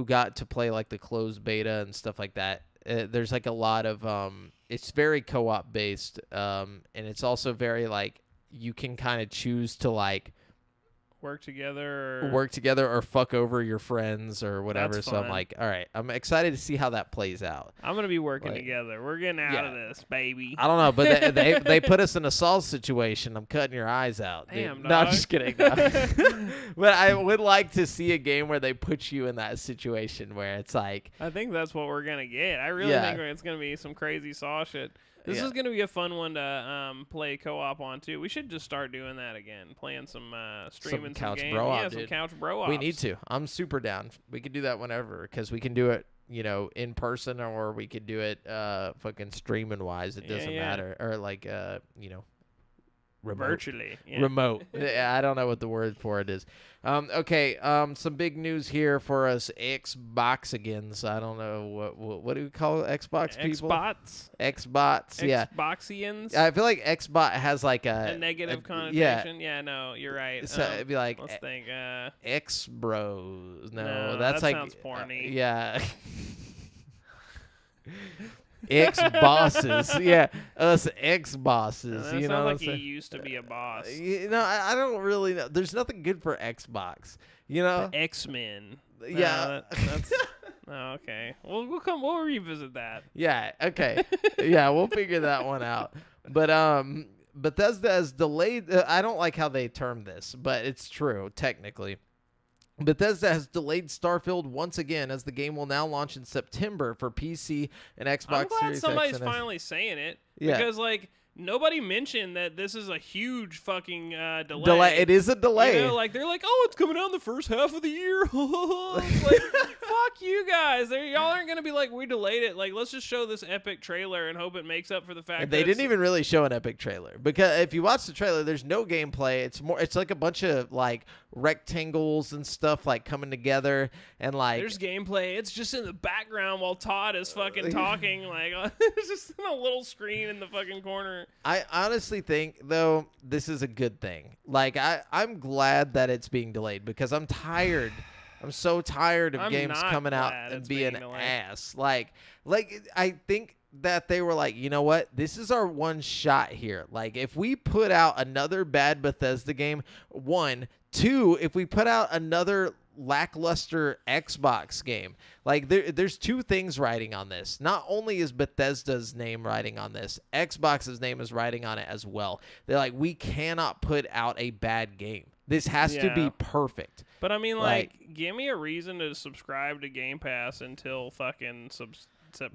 got to play like the closed beta and stuff like that, there's like a lot of it's very co-op based, and it's also very like you can kind of choose to like Work together. or fuck over your friends or whatever. That's So I'm fun. like, all right, I'm excited to see how that plays out. I'm gonna be working Like, together. We're getting out of this, baby. I don't know, but they put us in a Saul situation. I'm cutting your eyes out. Dude. Damn, No, I'm dog. just kidding. No. But I would like to see a game where they put you in that situation where it's like, I think that's what we're gonna get. I really think it's gonna be some crazy Saw shit. This is gonna be a fun one to play co-op on too. We should just start doing that again, playing some streaming couch games. bro-op, Yeah, some dude. couch bro-ops. we need to. I'm super down. We could do that whenever because we can do it, in person, or we could do it fucking streaming wise. It doesn't matter. Or like remote. Virtually. Yeah. Remote. I don't know what the word for it is. Okay. Some big news here for us Xboxigans. I don't know what do we call Xbox people? Xbots. Yeah. Xboxians. I feel like Xbot has like a negative connotation. Yeah, no, you're right. So it'd be like let's think. X Bros. No, that that's like sounds porny. yeah. X bosses, yeah, us X bosses. That you sounds know, like he used to be a boss. I don't really know. There's nothing good for Xbox. X-Men. Yeah. That's. Oh, okay. We'll revisit that. Yeah. Okay. Yeah, we'll figure that one out. But Bethesda has delayed. I don't like how they term this, but it's true technically. Bethesda has delayed Starfield once again, as the game will now launch in September for PC and Xbox I'm glad Series somebody's X and S. finally saying it. Yeah. Because, nobody mentioned that this is a huge fucking delay. It is a delay. They're like, oh, it's coming out in the first half of the year. It's like, fuck you guys. Y'all aren't going to be like, we delayed it. Like, let's just show this epic trailer and hope it makes up for the fact And that they didn't even really show an epic trailer, because if you watch the trailer, there's no gameplay. It's like a bunch of like rectangles and stuff like coming together, and like there's gameplay. It's just in the background while Todd is fucking talking. Like, it's just in a little screen in the fucking corner. I honestly think though this is a good thing. Like I'm glad that it's being delayed, because I'm tired. I'm so tired of I'm games not coming out glad and it's being being delayed. ass. Like I think that they were like, you know what? This is our one shot here. Like, if we put out another bad Bethesda game, 1, 2, if we put out another lackluster Xbox game, like there's two things riding on this. Not only is Bethesda's name riding on this, Xbox's name is riding on it as well. They're like, we cannot put out a bad game. This has to be perfect. But I mean, give me a reason to subscribe to Game Pass until fucking September.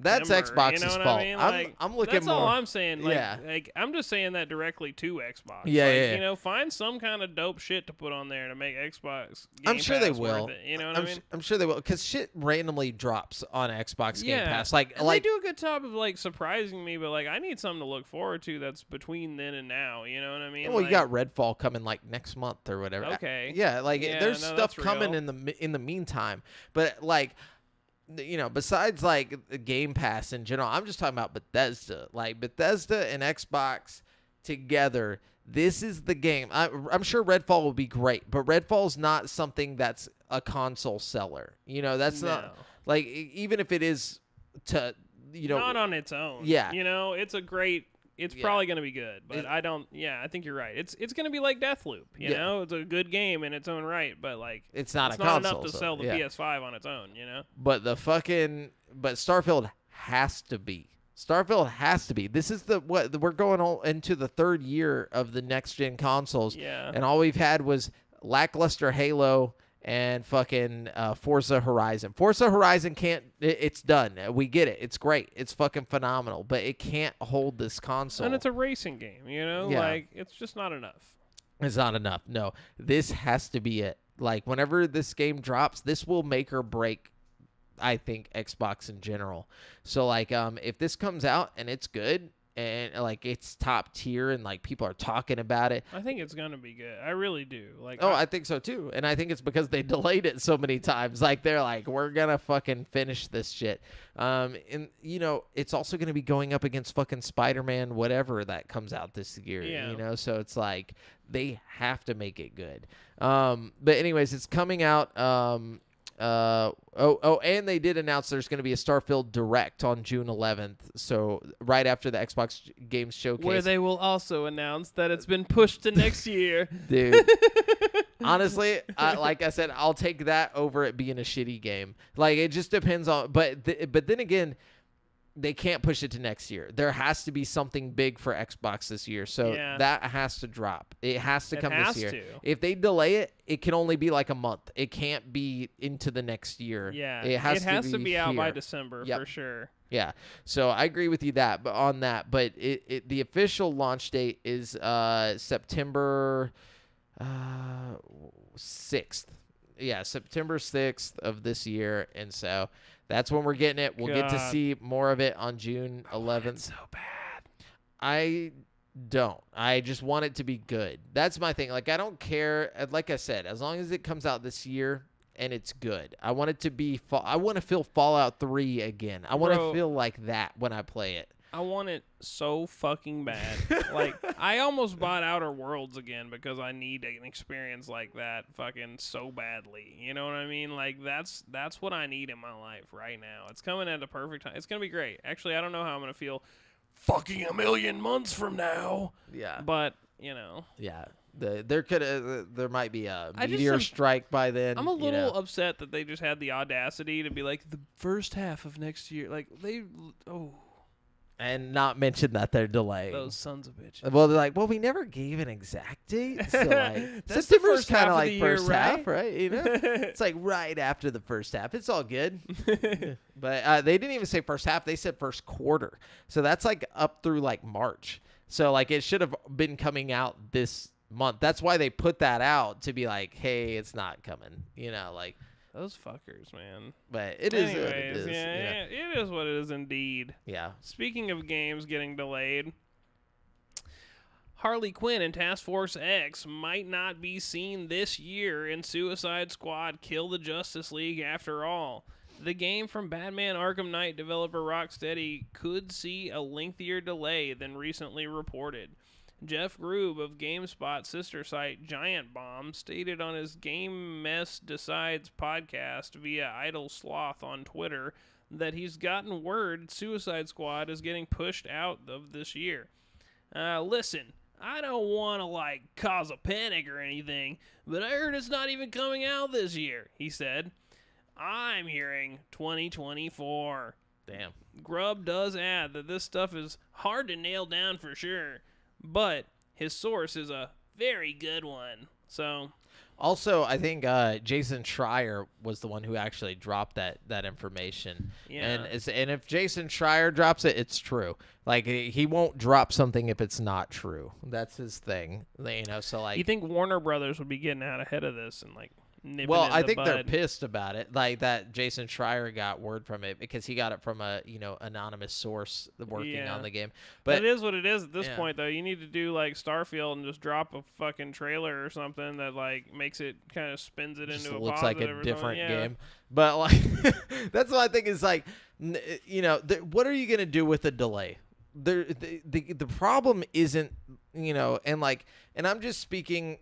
That's Xbox's you know what fault. I mean? I'm looking that's more. all I'm saying. Yeah. I'm just saying that directly to Xbox. Yeah. Find some kind of dope shit to put on there to make Xbox Game I'm sure Pass they will. worth it, you know what I mean? I'm sure they will, because shit randomly drops on Xbox Game Pass. And they do a good job of surprising me, but I need something to look forward to that's between then and now. You know what I mean? Well, you got Redfall coming next month or whatever. Okay. Yeah, there's stuff coming real. in the meantime, but besides Game Pass in general, I'm just talking about Bethesda. Like Bethesda and Xbox together, this is the game. I'm sure Redfall will be great, but Redfall's not something that's a console seller. That's not even if it is not on its own. Yeah. It's a great. It's probably going to be good, but I think you're right. It's going to be like Deathloop, you know? It's a good game in its own right, but it's not not console, enough to sell the PS5 on its own, you know? But Starfield has to be. Starfield has to be. This is we're going into the third year of the next gen consoles. Yeah. And all we've had was lackluster Halo and fucking Forza Horizon. Forza Horizon it's done. We get it. It's great. It's fucking phenomenal, but it can't hold this console. And it's a racing game, you know? Yeah. It's just not enough. It's not enough. No. This has to be it. Whenever this game drops, this will make or break, I think, Xbox in general. So if this comes out and it's good and like it's top tier and like people are talking about it. I think it's gonna be good. I really do. Like, I think so too. And I think it's because they delayed it so many times. Like they're like, we're gonna fucking finish this shit. And you know, it's also gonna be going up against fucking Spider-Man, whatever that comes out this year. Yeah. You know, so it's like they have to make it good. But anyways, it's coming out. And they did announce there's going to be a Starfield Direct on June 11th. So right after the Xbox Games Showcase, where they will also announce that it's been pushed to next year. Dude, honestly, like I said, I'll take that over it being a shitty game. Like it just depends on, but then again, they can't push it to next year. There has to be something big for Xbox this year. So that has to drop. It has to come this year. If they delay it, it can only be like a month. It can't be into the next year. Yeah. It has to be out by December Yep. for sure. Yeah. So I agree with you but the official launch date is September 6th. Yeah, September 6th of this year. And so that's when we're getting it. We'll get to see more of it on June 11th. So bad. I don't. I just want it to be good. That's my thing. Like, I don't care. Like I said, as long as it comes out this year and it's good. I want it to be I want to feel Fallout 3 again. I want to feel like that when I play it. I want it so fucking bad. Like, I almost bought Outer Worlds again because I need an experience like that fucking so badly. You know what I mean? Like, that's what I need in my life right now. It's coming at a perfect time. It's going to be great. Actually, I don't know how I'm going to feel fucking a million months from now. Yeah. But, you know. Yeah. There might be a meteor strike by then. I'm a little upset that they just had the audacity to be like, the first half of next year. Like, and not mention that they're delaying. Those sons of bitches. Well, they're like, we never gave an exact date. So, like, that's September's kind of of like the first year, half, right? You know? It's like right after the first half. It's all good. But they didn't even say first half. They said first quarter. So that's like up through like March. So, like, it should have been coming out this month. That's why they put that out to be like, hey, it's not coming. You know, like. Those fuckers, man. But it is what it is. Yeah, it is what it is indeed. Yeah. Speaking of games getting delayed, Harley Quinn and Task Force X might not be seen this year in Suicide Squad Kill the Justice League after all. The game from Batman Arkham Knight developer Rocksteady could see a lengthier delay than recently reported. Jeff Grube of GameSpot's sister site Giant Bomb stated on his Game Mess Decides podcast via Idle Sloth on Twitter that he's gotten word Suicide Squad is getting pushed out of this year. Listen, I don't want to cause a panic or anything, but I heard it's not even coming out this year, he said. I'm hearing 2024. Damn. Grubb does add that this stuff is hard to nail down for sure, but his source is a very good one. So, also, I think Jason Schreier was the one who actually dropped that information. Yeah. And if Jason Schreier drops it, it's true. Like, he won't drop something if it's not true. That's his thing. You know, so like. You think Warner Brothers would be getting out ahead of this and nipping well, it in I the think bud? they're pissed about it. Like that Jason Schreier got word from it because he got it from a anonymous source working on the game. But it is what it is at this point, though. You need to do Starfield and just drop a fucking trailer or something that makes it kind of spins it into a looks positive like a or different something. game. But that's what I think is what are you gonna do with a delay? The problem isn't and I'm just speaking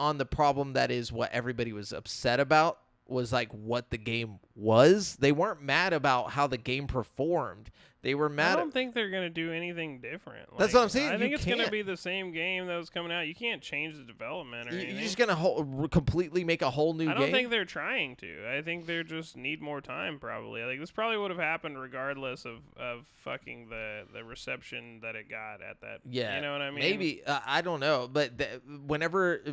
on the problem that is what everybody was upset about was what the game was. They weren't mad about how the game performed. They were mad. I don't think they're gonna do anything different. That's what I'm saying. I think it's gonna be the same game that was coming out. You can't change the development or anything. You're just gonna completely make a whole new game. I don't think they're trying to. I think they just need more time. Probably. This probably would have happened regardless of fucking the reception that it got at that. Yeah, you know what I mean. Maybe I don't know, but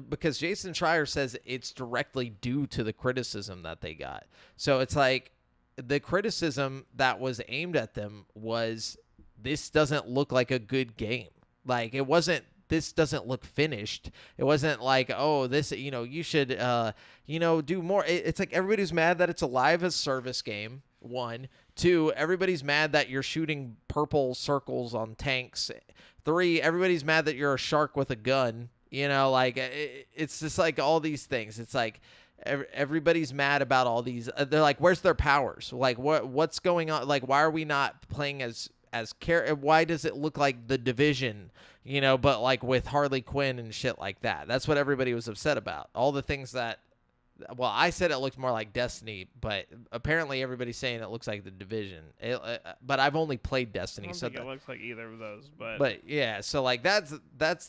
because Jason Schreier says it's directly due to the criticism that they got. So it's the criticism that was aimed at them was this doesn't look like a good game. It wasn't, this doesn't look finished. It wasn't this, you should, do more. It's everybody's mad that it's a live as service game 1. 2, everybody's mad that you're shooting purple circles on tanks. 3, everybody's mad that you're a shark with a gun. You know, like it's just like all these things. It's like everybody's mad about all these. They're like, where's their powers? Like, what's going on? Like, why are we not playing as why does it look like The Division, you know, but like with Harley Quinn and shit like that? That's what everybody was upset about. All the things that, well, I said it looks more like Destiny, but apparently everybody's saying it looks like The Division. But I've only played Destiny, I don't think it looks like either of those. But yeah, so like that's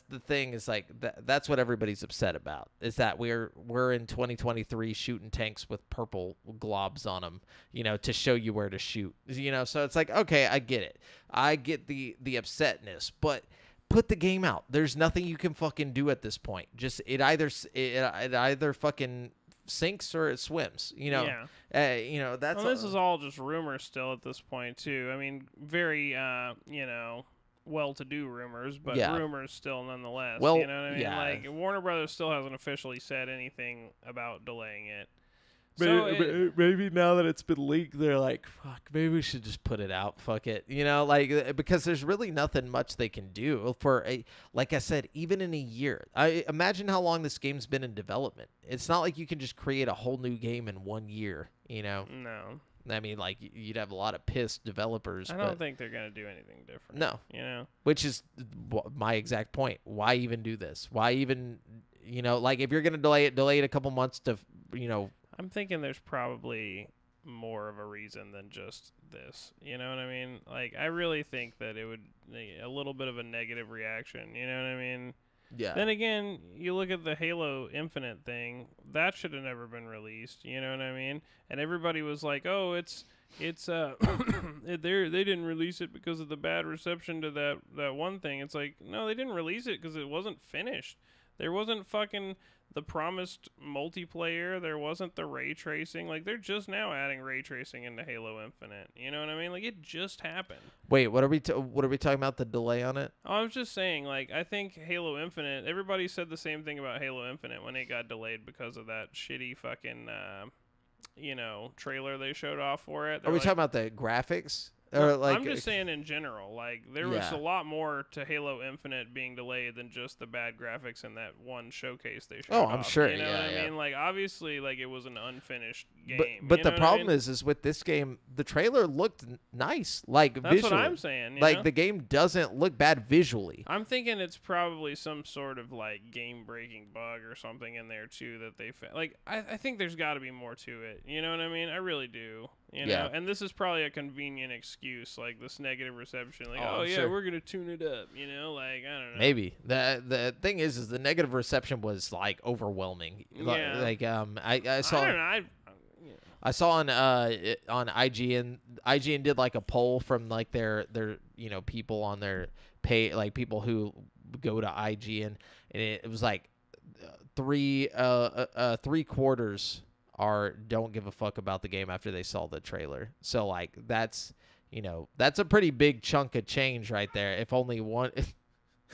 the thing is like that's what everybody's upset about is that we're in 2023 shooting tanks with purple globs on them, you know, to show you where to shoot, you know. So it's like, okay, I get it, I get the upsetness, but put the game out. There's nothing you can fucking do at this point. Just it either fucking sinks or it swims, you know. Yeah. You know, that's this is all just rumors still at this point too. I mean, very you know, well-to-do rumors, but rumors still nonetheless. Well, you know what I mean? Like Warner Brothers still hasn't officially said anything about delaying it. Maybe now that it's been leaked, they're like, fuck, maybe we should just put it out. Fuck it. You know, like, because there's really nothing much they can do for like I said, even in a year. I imagine how long this game's been in development. It's not like you can just create a whole new game in 1 year, you know? No. I mean, like, you'd have a lot of pissed developers. I don't think they're going to do anything different. No. You know? Which is my exact point. Why even do this? Why even, you know, like, if you're going to delay it a couple months to, you know. I'm thinking there's probably more of a reason than just this. You know what I mean? Like, I really think that it would a little bit of a negative reaction. You know what I mean? Yeah. Then again, you look at the Halo Infinite thing. That should have never been released. You know what I mean? And everybody was like, "Oh, it's they didn't release it because of the bad reception to that one thing." It's like, no, they didn't release it because it wasn't finished. There wasn't fucking the promised multiplayer. There wasn't the ray tracing. Like, they're just now adding ray tracing into Halo Infinite. You know what I mean? Like, it just happened. Wait, what are we talking about? The delay on it? I was just saying, like, I think Halo Infinite. Everybody said the same thing about Halo Infinite when it got delayed because of that shitty fucking, you know, trailer they showed off for it. Are we talking about the graphics? Or like, I'm just saying in general, like, there was a lot more to Halo Infinite being delayed than just the bad graphics in that one showcase they showed off. I'm sure. You know what I mean? Like, obviously, like, it was an unfinished game. But the problem is with this game, the trailer looked nice. Like, that's visually. what I'm saying. You like, know? the game doesn't look bad visually. I'm thinking it's probably some sort of, like, game-breaking bug or something in there, too, that they like, I think there's got to be more to it. You know what I mean? I really do. You know? And this is probably a convenient excuse, like this negative reception. Like, we're going to tune it up, you know? Like, I don't know. Maybe. The thing is the negative reception was, like, overwhelming. Yeah. Like, I saw... I don't know. I saw on IGN did like a poll from like their you know, people on their pay, like people who go to IGN, and it was like three quarters don't give a fuck about the game after they saw the trailer. So like that's, you know, that's a pretty big chunk of change right there. If only one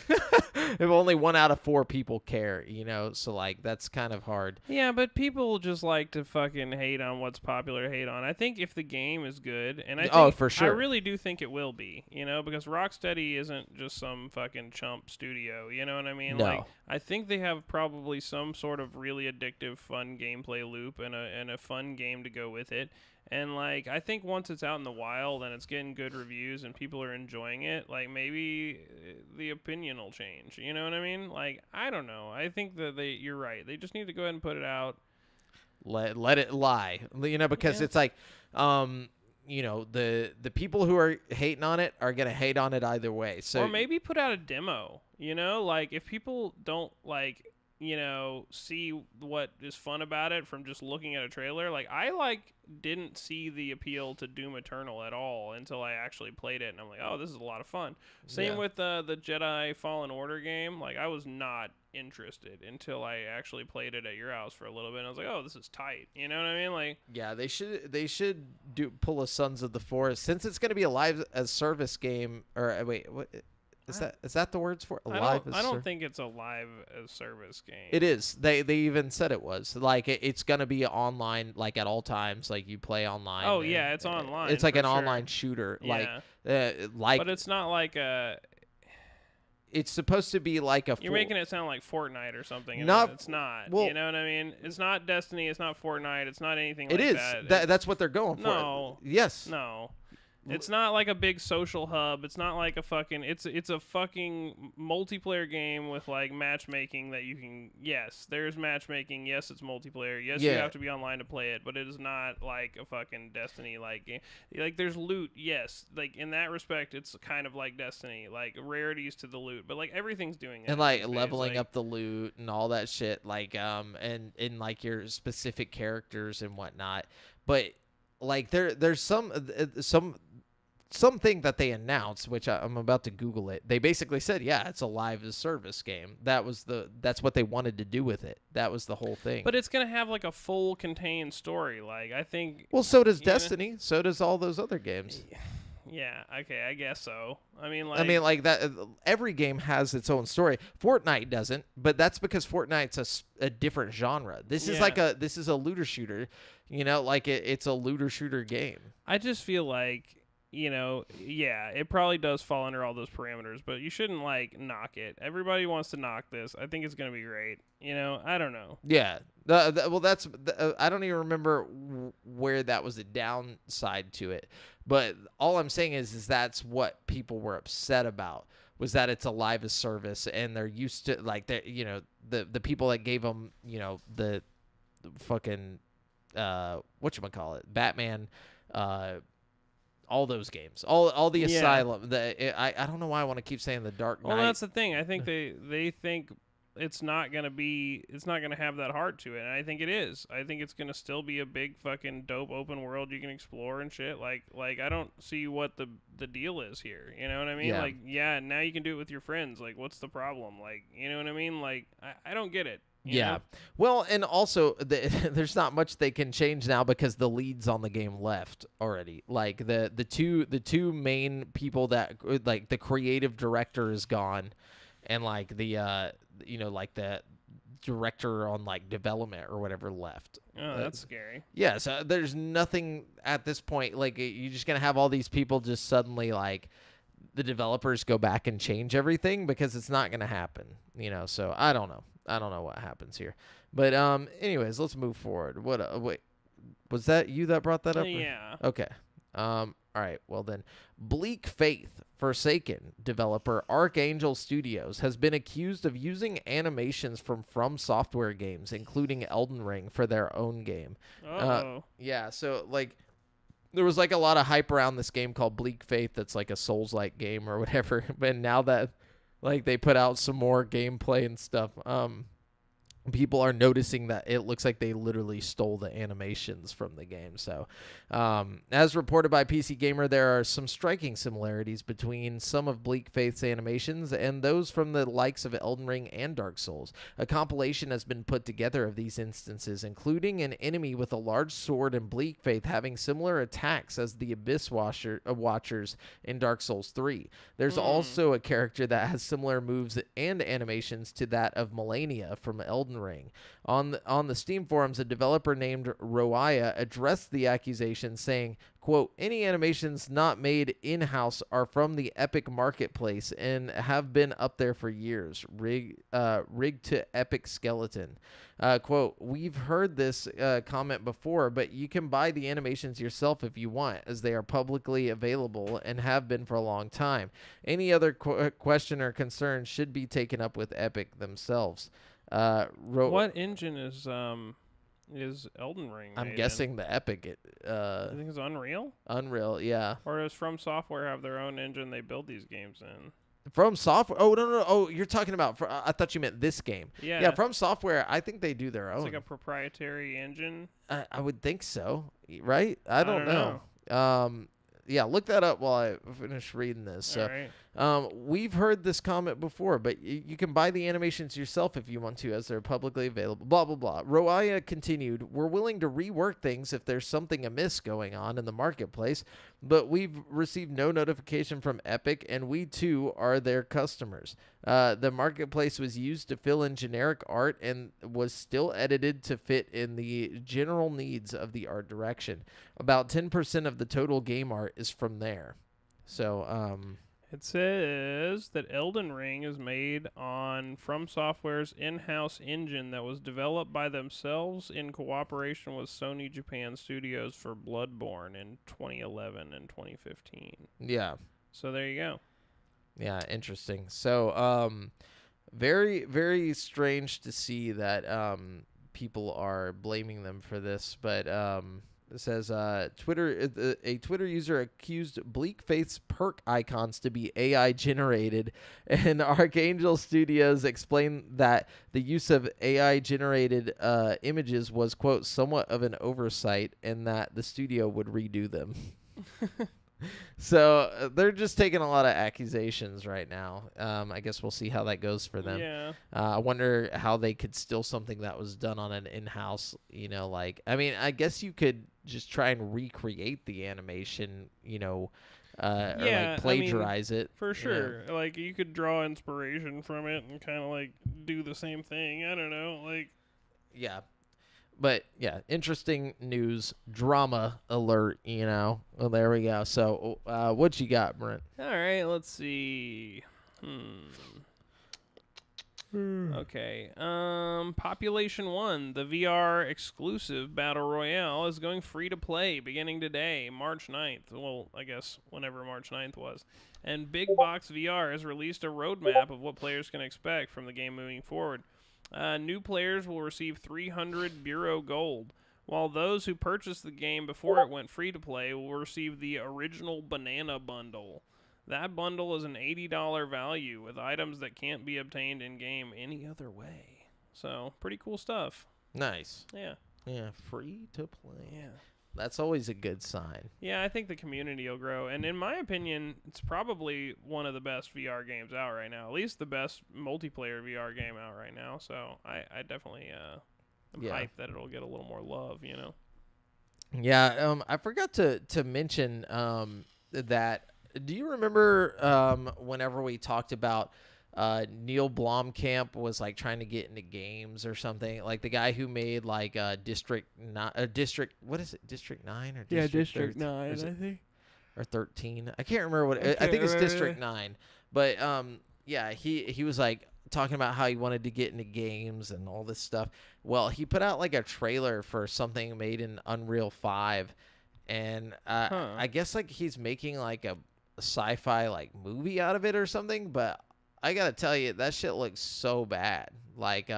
if only 1 out of 4 people care, you know, so like that's kind of hard. Yeah, but people just like to fucking hate on what's popular to hate on. I think if the game is good, and I think, for sure, I really do think it will be, you know, because Rocksteady isn't just some fucking chump studio, you know what I mean? No. Like, I think they have probably some sort of really addictive, fun gameplay loop and a fun game to go with it. And, like, I think once it's out in the wild and it's getting good reviews and people are enjoying it, like, maybe the opinion will change. You know what I mean? Like, I don't know. I think that you're right. They just need to go ahead and put it out. Let it lie. You know, because it's like, you know, the people who are hating on it are going to hate on it either way. So or maybe put out a demo, you know? Like, if people don't, like, you know, see what is fun about it from just looking at a trailer. Like, I didn't see the appeal to Doom Eternal at all until I actually played it, and I'm like, oh, this is a lot of fun. Same with the Jedi Fallen Order game. Like, I was not interested until I actually played it at your house for a little bit, and I was like, oh, this is tight. You know what I mean? Like, yeah, they should pull a Sons of the Forest, since it's going to be a live as service game. Or wait, what? Is that the words for it? I don't think it's a live as service game. It is. They even said it was like it's gonna be online like at all times. Like you play online. Oh yeah, it's online. It's like an sure. online shooter. Yeah. Like. But it's not like a. It's supposed to be like a. You're making it sound like Fortnite or something. And it's not. Well, you know what I mean? It's not Destiny. It's not Fortnite. It's not anything like that. It is. That's what they're going for. No. Yes. No. It's not like a big social hub. It's not like a fucking. It's a fucking multiplayer game with like matchmaking that you can. Yes, there's matchmaking. Yes, it's multiplayer. Yes, you have to be online to play it. But it is not like a fucking Destiny like game. Like there's loot. Yes, like in that respect, it's kind of like Destiny. Like rarities to the loot, but like everything's doing it. And like leveling up the loot and all that shit. Like and in like your specific characters and whatnot. But like there's something that they announced, which I'm about to Google it. They basically said, yeah, it's a live as service game. That's what they wanted to do with it. That was the whole thing. But it's gonna have like a full contained story. Like I think. Well, so does Destiny. So does all those other games. Yeah. Okay. I guess so. I mean, like that. Every game has its own story. Fortnite doesn't, but that's because Fortnite's a different genre. This is a looter shooter. You know, like it's a looter shooter game. I just feel like. It probably does fall under all those parameters, but you shouldn't like knock it. Everybody wants to knock this. I think it's gonna be great. I don't know. Yeah. I don't even remember where that was a downside to it, but all I'm saying is that's what people were upset about was that it's a live as service and they're used to like the people that gave them the fucking whatchamacallit, Batman. All those games, all the Asylum. I don't know why I want to keep saying the Dark Knight. Well, that's the thing. I think they think it's not gonna have that heart to it, and I think it is. I think it's gonna still be a big fucking dope open world you can explore and shit. Like I don't see what the deal is here. You know what I mean? Yeah. Like now you can do it with your friends. Like what's the problem? Like you know what I mean? Like I don't get it. You know? Well, and also there's not much they can change now because the leads on the game left already. Like the two main people that like the creative director is gone, and like the like the director on like development or whatever left. Oh, that's scary. Yeah, so there's nothing at this point. Like you're just gonna have all these people just suddenly like the developers go back and change everything because it's not gonna happen. So I don't know. I don't know what happens here. But anyways, let's move forward. Wait, was that you that brought that up? Yeah. Okay. All right. Well then, Bleak Faith Forsaken developer Archangel Studios has been accused of using animations from Software games, including Elden Ring, for their own game. Oh. Yeah. So like, there was like a lot of hype around this game called Bleak Faith. That's like a Souls-like game or whatever. But now that like they put out some more gameplay and stuff, people are noticing that it looks like they literally stole the animations from the game. So, as reported by PC Gamer, there are some striking similarities between some of Bleak Faith's animations and those from the likes of Elden Ring and Dark Souls. A compilation has been put together of these instances, including an enemy with a large sword in Bleak Faith having similar attacks as the Abyss Watchers in Dark Souls 3. There's also a character that has similar moves and animations to that of Melania from Elden Ring. On the Steam forums, a developer named Roaya addressed the accusation, saying, quote, "Any animations not made in-house are from the Epic Marketplace and have been up there for years. Rigged to Epic Skeleton." Quote, "We've heard this comment before, but you can buy the animations yourself if you want, as they are publicly available and have been for a long time. Any other question or concern should be taken up with Epic themselves." What engine is Elden Ring? I'm guessing the Epic. I think it's Unreal. Unreal, yeah. Or does From Software have their own engine they build these games in? From Software? Oh, no. Oh, you're talking about... I thought you meant this game. Yeah. From Software, I think they do their own. It's like a proprietary engine? I would think so, right? I don't know. Yeah, look that up while I finish reading this. So, right. We've heard this comment before, but you can buy the animations yourself if you want to, as they're publicly available. Blah, blah, blah. Roaya continued, we're willing to rework things if there's something amiss going on in the marketplace, but we've received no notification from Epic, and we too are their customers. The marketplace was used to fill in generic art and was still edited to fit in the general needs of the art direction. About 10% of the total game art is from there. So, It says that Elden Ring is made on From Software's in-house engine that was developed by themselves in cooperation with Sony Japan Studios for Bloodborne in 2011 and 2015. yeah. So there you go. Yeah, interesting. So, very, very strange to see that people are blaming them for this. But it says Twitter, a Twitter user accused Bleakface's perk icons to be AI generated, and Archangel Studios explained that the use of AI generated images was, quote, somewhat of an oversight, and that the studio would redo them. So they're just taking a lot of accusations right now. I guess we'll see how that goes for them. Yeah. I wonder how they could steal something that was done on an in-house, like, I mean, I guess you could just try and recreate the animation, or like plagiarize it. For sure. Like, you could draw inspiration from it and kind of, like, do the same thing. I don't know. Like, yeah. But, yeah, interesting news, drama alert, Well, there we go. So, what you got, Brent? all right, let's see. Okay. Population 1, the VR exclusive Battle Royale, is going free to play beginning today, March 9th. Well, I guess whenever March 9th was. And Big Box VR has released a roadmap of what players can expect from the game moving forward. New players will receive 300 Bureau Gold, while those who purchased the game before it went free to play will receive the original Banana Bundle. That bundle is an $80 value with items that can't be obtained in-game any other way. So, pretty cool stuff. Nice. Yeah. Yeah, free to play. Yeah. That's always a good sign. Yeah, I think the community will grow. And in my opinion, it's probably one of the best VR games out right now. At least the best multiplayer VR game out right now. So I definitely am hyped that it'll get a little more love, Yeah, I forgot to mention that. Do you remember whenever we talked about Neil Blomkamp was like trying to get into games or something, like the guy who made like District 9 what is it, District 9 or District 9 I think, or 13, I can't remember what I think it's District 9, but yeah, he was like talking about how he wanted to get into games and all this stuff. Well, he put out like a trailer for something made in Unreal 5, and I guess like he's making like a sci-fi like movie out of it or something, but I gotta tell you, that shit looks so bad. Like,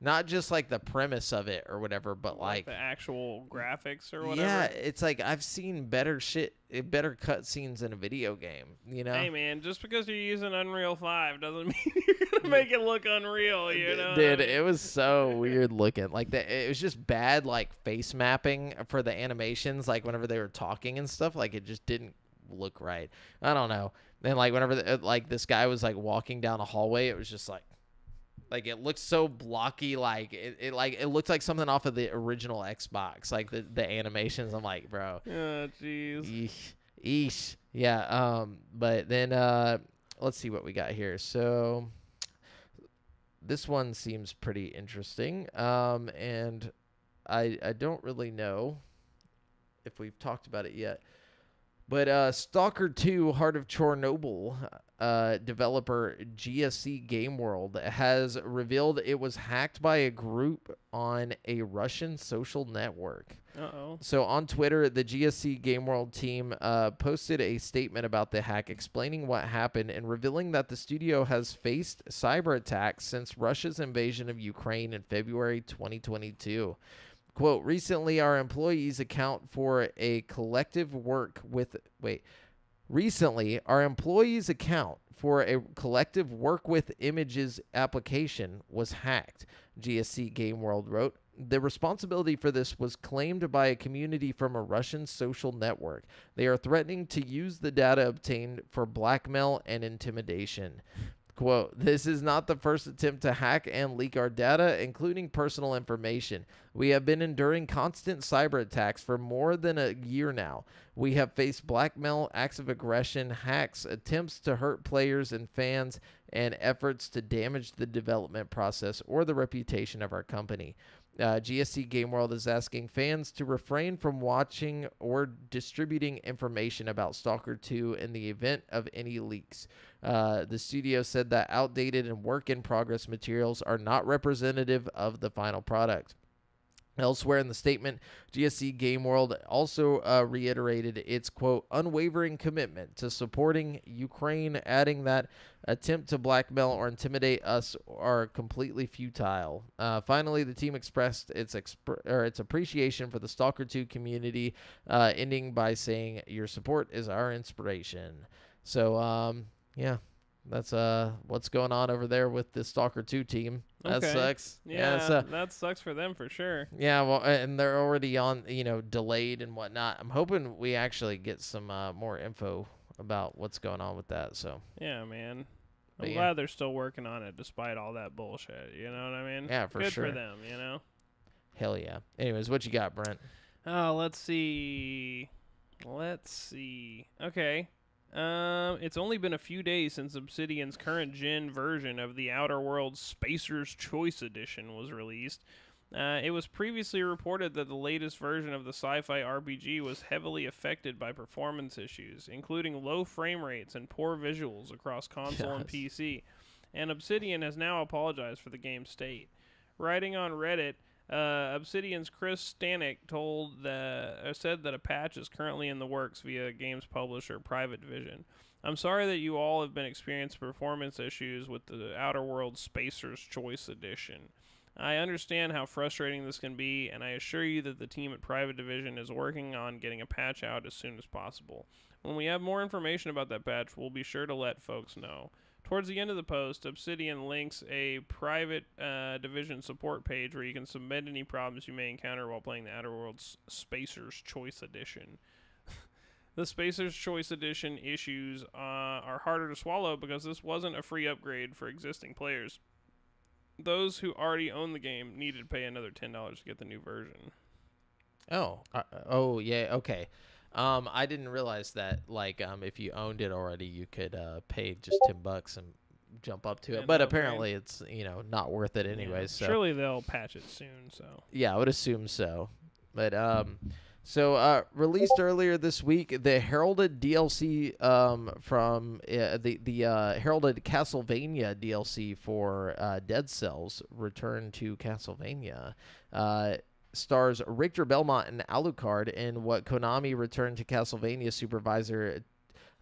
not just like the premise of it or whatever, but like the actual graphics or whatever. Yeah, it's like I've seen better cutscenes in a video game. Hey man, just because you're using Unreal 5 doesn't mean you're gonna make it look unreal. Dude, it was so weird looking. Like it was just bad like face mapping for the animations. Like whenever they were talking and stuff, like it just didn't look right. I don't know. And like whenever like this guy was like walking down a hallway, it was just like it looked so blocky. Like it looked like something off of the original Xbox. Like the animations. I'm like, bro. Oh jeez. Eesh. Yeah. But then let's see what we got here. So this one seems pretty interesting. And I don't really know if we've talked about it yet. But Stalker 2 Heart of Chernobyl developer GSC Game World has revealed it was hacked by a group on a Russian social network. Uh-oh. So on Twitter, the GSC Game World team posted a statement about the hack explaining what happened and revealing that the studio has faced cyber attacks since Russia's invasion of Ukraine in February 2022. Quote, recently our employees account for a collective work with images application was hacked, GSC Game World wrote. The responsibility for this was claimed by a community from a Russian social network. They are threatening to use the data obtained for blackmail and intimidation. Quote, this is not the first attempt to hack and leak our data, including personal information. We have been enduring constant cyber attacks for more than a year now. We have faced blackmail, acts of aggression, hacks, attempts to hurt players and fans, and efforts to damage the development process or the reputation of our company. GSC Game World is asking fans to refrain from watching or distributing information about Stalker 2 in the event of any leaks. The studio said that outdated and work-in-progress materials are not representative of the final product. Elsewhere in the statement, GSC Game World also reiterated its, quote, unwavering commitment to supporting Ukraine, adding that attempt to blackmail or intimidate us are completely futile. Finally, the team expressed its appreciation for the Stalker 2 community, ending by saying, your support is our inspiration. So, yeah. That's what's going on over there with the Stalker 2 team. That sucks. Yeah, that sucks for them for sure. Yeah, well, and they're already on, delayed and whatnot. I'm hoping we actually get some more info about what's going on with that. So yeah, man. I'm glad they're still working on it despite all that bullshit. You know what I mean? Yeah, for sure. Good for them, you know? Hell yeah. Anyways, what you got, Brent? Oh, let's see. Okay. It's only been a few days since Obsidian's current gen version of the Outer Worlds Spacer's Choice Edition was released. It was previously reported that the latest version of the sci-fi RPG was heavily affected by performance issues, including low frame rates and poor visuals across console and PC, and Obsidian has now apologized for the game's state. Writing on Reddit, Obsidian's Chris Stanek said that a patch is currently in the works via games publisher Private Division. I'm sorry that you all have been experiencing performance issues with the Outer Worlds Spacer's Choice Edition. I understand how frustrating this can be, and I assure you that the team at Private Division is working on getting a patch out as soon as possible. When we have more information about that patch, we'll be sure to let folks know. Towards the end of the post, Obsidian links a Private Division support page where you can submit any problems you may encounter while playing the Outer Worlds Spacer's Choice Edition. The Spacer's Choice Edition issues are harder to swallow because this wasn't a free upgrade for existing players. Those who already own the game needed to pay another $10 to get the new version. Oh, yeah, okay. I didn't realize that, if you owned it already, you could pay just $10 and jump up to it. But apparently it's, not worth it anyways. Yeah, so surely they'll patch it soon, so. Yeah, I would assume so. But, released earlier this week, the heralded DLC from the heralded Castlevania DLC for Dead Cells returned to Castlevania. Stars Richter Belmont and Alucard in what Konami returned to Castlevania supervisor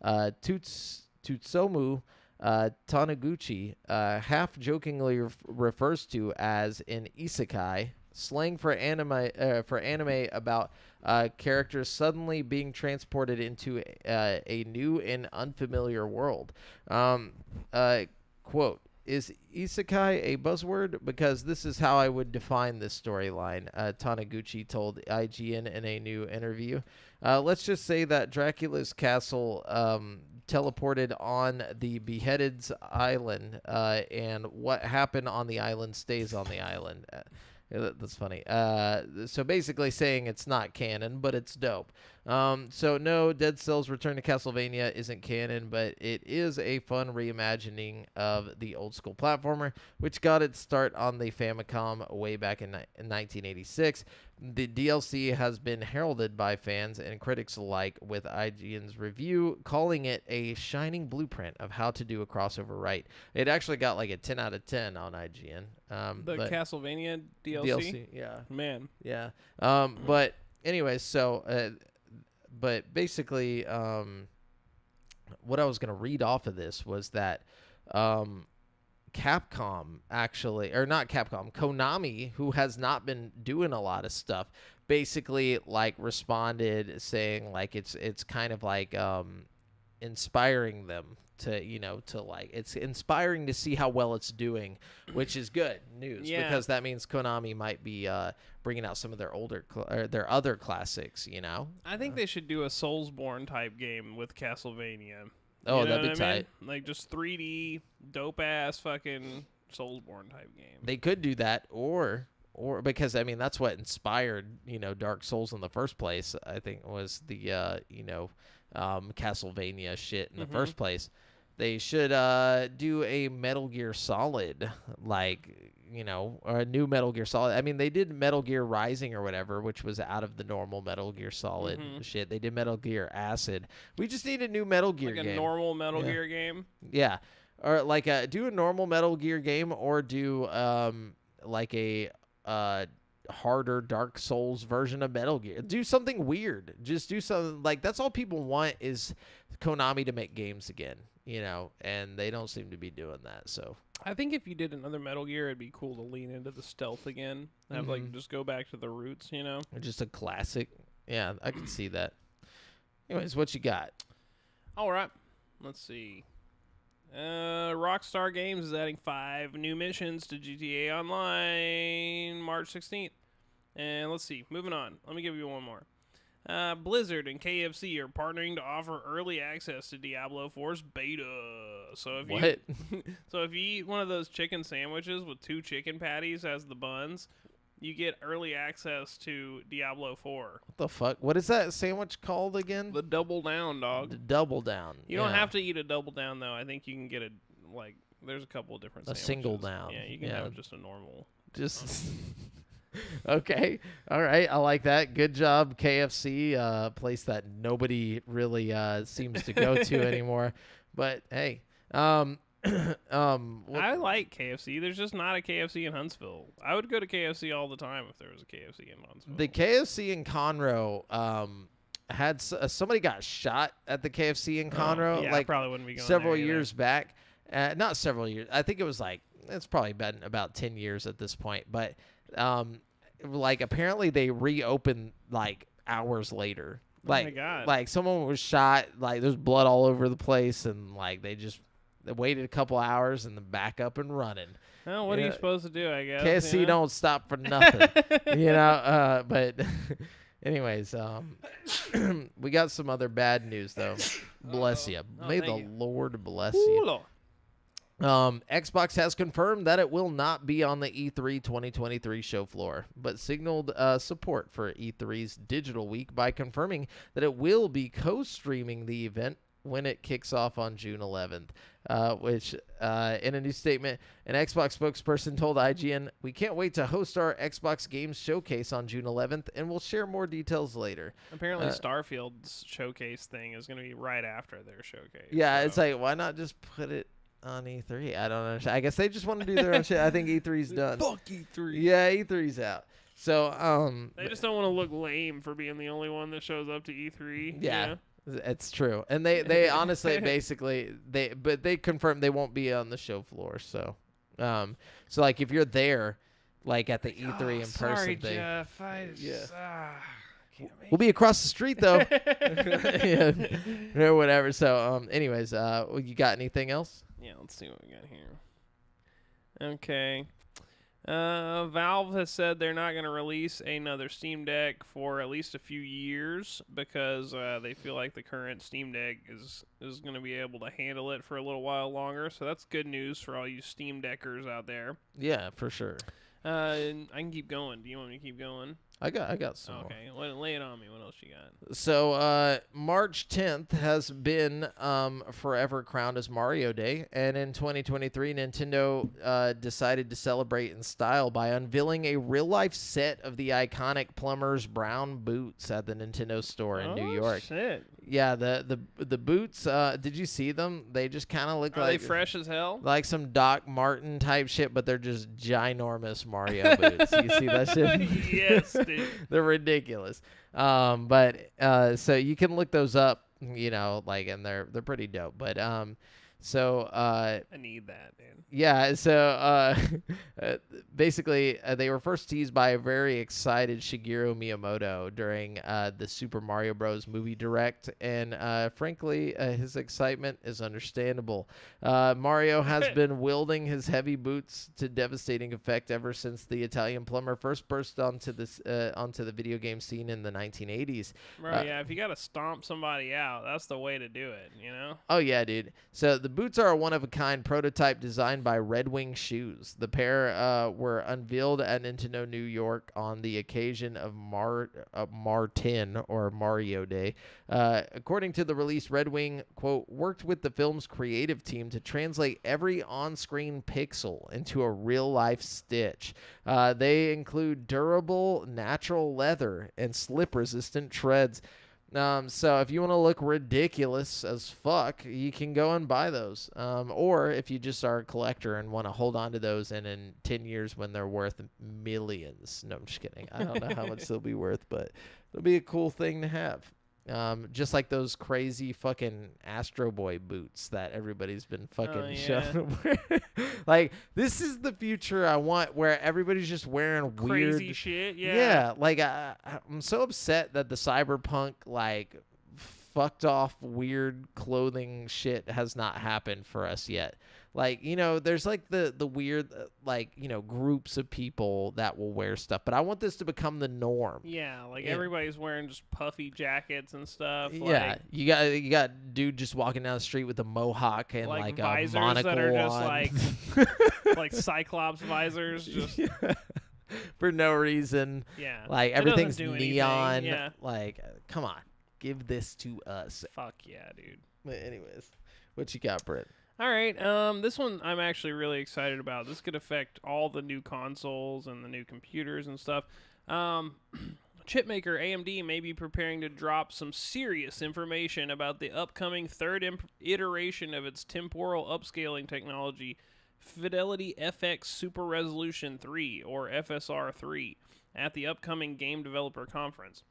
Tutsumu Taniguchi half-jokingly refers to as an isekai, slang for anime about characters suddenly being transported into a new and unfamiliar world. Quote, is isekai a buzzword? Because this is how I would define this storyline, Taniguchi told IGN in a new interview. Let's just say that Dracula's castle teleported on the Beheaded's island, and what happened on the island stays on the island. That's funny. So basically saying it's not canon, but it's dope. So no, Dead Cells Return to Castlevania isn't canon, but it is a fun reimagining of the old school platformer, which got its start on the Famicom way back in 1986. The DLC has been heralded by fans and critics alike, with IGN's review calling it a shining blueprint of how to do a crossover right. It actually got like a 10 out of 10 on IGN. The Castlevania DLC? Yeah. Man. Yeah. But anyways, so... But basically, what I was going to read off of this was that Capcom actually, or not Capcom, Konami, who has not been doing a lot of stuff, basically responded saying it's kind of inspiring them to like, it's inspiring to see how well it's doing, which is good news because that means Konami might be bringing out some of their their other classics. I think they should do a Soulsborne type game with Castlevania. Oh, that'd be tight. Like just 3D dope ass fucking Soulsborne type game. They could do that, or because I mean that's what inspired Dark Souls in the first place. I think was the Castlevania shit in the first place. They should do a Metal Gear Solid, or a new Metal Gear Solid. I mean, they did Metal Gear Rising or whatever, which was out of the normal Metal Gear Solid shit. They did Metal Gear Acid. We just need a new Metal Gear game. Like a normal Metal Gear game? Yeah. Or do a normal Metal Gear game, or do like a harder Dark Souls version of Metal Gear. Do something weird. Just do something that's all people want is Konami to make games again, and they don't seem to be doing that. So I think if you did another Metal Gear, it'd be cool to lean into the stealth again. Have just go back to the roots, Just a classic. Yeah, I can see that. Anyways, what you got? All right. Let's see. Rockstar Games is adding 5 new missions to GTA Online March 16th. And let's see, moving on. Let me give you one more. Blizzard and KFC are partnering to offer early access to Diablo 4's beta. So if you eat one of those chicken sandwiches with 2 chicken patties as the buns, you get early access to Diablo 4. What the fuck? What is that sandwich called again? The Double Down, dog. The Double Down. You don't have to eat a Double Down, though. I think you can get there's a couple of different sandwiches. A single down. Yeah, you can have just a normal. Just... Okay. All right. I like that. Good job, KFC. Place that nobody really seems to go to anymore. But, hey... I like KFC. There's just not a KFC in Huntsville. I would go to KFC all the time if there was a KFC in Huntsville. The KFC in Conroe had somebody got shot at the KFC in Conroe. I probably wouldn't be going several there years back. Not several years. I think it was it's probably been about 10 years at this point. But apparently they reopened hours later. Oh my God. Someone was shot. There's blood all over the place, and they waited a couple hours and then back up and running. Well, what are you supposed to do, I guess? KFC don't stop for nothing. But anyways, we got some other bad news, though. Bless you. May the Lord bless you. Xbox has confirmed that it will not be on the E3 2023 show floor, but signaled support for E3's Digital Week by confirming that it will be co-streaming the event when it kicks off on June 11th, which in a new statement, an Xbox spokesperson told IGN, "We can't wait to host our Xbox Games Showcase on June 11th, and we'll share more details later." Apparently, Starfield's showcase thing is going to be right after their showcase. Yeah, It's why not just put it on E3? I don't understand. I guess they just want to do their own shit. I think E3's done. Fuck E3. Yeah, E3's out. So, they just don't want to look lame for being the only one that shows up to E3. Yeah. It's true. And they honestly basically they confirmed they won't be on the show floor. So if you're there at the E3 in person, sorry, Jeff. We'll be across the street though. Or whatever. So anyways, you got anything else? Yeah, let's see what we got here. Okay. Valve has said they're not going to release another Steam Deck for at least a few years because they feel like the current Steam Deck is going to be able to handle it for a little while longer. So that's good news for all you Steam Deckers out there. Yeah, for sure. I can keep going. Do you want me to keep going? I got some. Okay, lay it on me. What else you got? So March 10th has been forever crowned as Mario Day, and in 2023, Nintendo decided to celebrate in style by unveiling a real-life set of the iconic plumber's brown boots at the Nintendo store in New York. Shit. Yeah, the boots. Did you see them? They just kind of look Are they fresh as hell? Like some Doc Martin type shit, but they're just ginormous Mario boots. You see that shit? Yes, dude. They're ridiculous. So you can look those up, and they're pretty dope. But So I need that, dude. yeah, so basically, they were first teased by a very excited Shigeru Miyamoto during the Super Mario Bros. Movie Direct, and frankly, his excitement is understandable. Mario has been wielding his heavy boots to devastating effect ever since the Italian plumber first burst onto the video game scene in the 1980s. Bro, yeah, if you gotta stomp somebody out, that's the way to do it, you know? Oh yeah, dude. So the boots are a one-of-a-kind prototype designed by Red Wing Shoes. The pair were unveiled at Nintendo New York on the occasion of Martin or Mario Day. According to the release, Red Wing, quote, worked with the film's creative team to translate every on-screen pixel into a real-life stitch. They include durable, natural leather and slip-resistant treads. So if you want to look ridiculous as fuck, you can go and buy those. Or if you just are a collector and want to hold on to those, and in 10 years when they're worth millions. No, I'm just kidding. I don't know how much they'll be worth, but it'll be a cool thing to have. Just like those crazy fucking Astro Boy boots that everybody's been fucking showing. Like, this is the future I want, where everybody's just wearing weird crazy shit. Yeah. Yeah, like I'm so upset that the cyberpunk like fucked off weird clothing shit has not happened for us yet. Like, there's like the weird like, groups of people that will wear stuff, but I want this to become the norm. Yeah, like everybody's wearing just puffy jackets and stuff. Yeah, like, you got dude just walking down the street with a mohawk and like a visors monocle that are just on. like Cyclops visors, just for no reason. yeah. Like, It everything's doesn't do neon. anything, yeah. Like, come on, give this to us. Fuck yeah, dude. But anyways, what you got, Britt? All right, this one I'm actually really excited about. This could affect all the new consoles and the new computers and stuff. Chipmaker AMD may be preparing to drop some serious information about the upcoming third iteration of its temporal upscaling technology, Fidelity FX Super Resolution 3, or FSR 3, at the upcoming Game Developer Conference.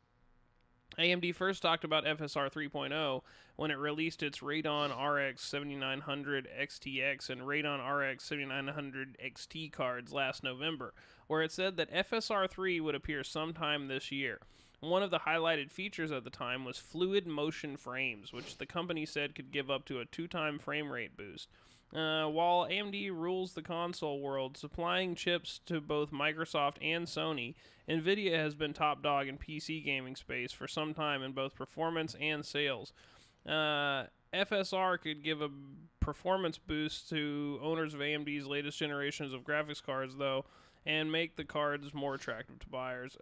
AMD first talked about FSR 3.0 when it released its Radeon RX 7900 XTX and Radeon RX 7900 XT cards last November, where it said that FSR 3 would appear sometime this year. One of the highlighted features at the time was fluid motion frames, which the company said could give up to a 2-time frame rate boost. While AMD rules the console world, supplying chips to both Microsoft and Sony, Nvidia has been top dog in PC gaming space for some time in both performance and sales. FSR could give a performance boost to owners of AMD's latest generations of graphics cards, though, and make the cards more attractive to buyers.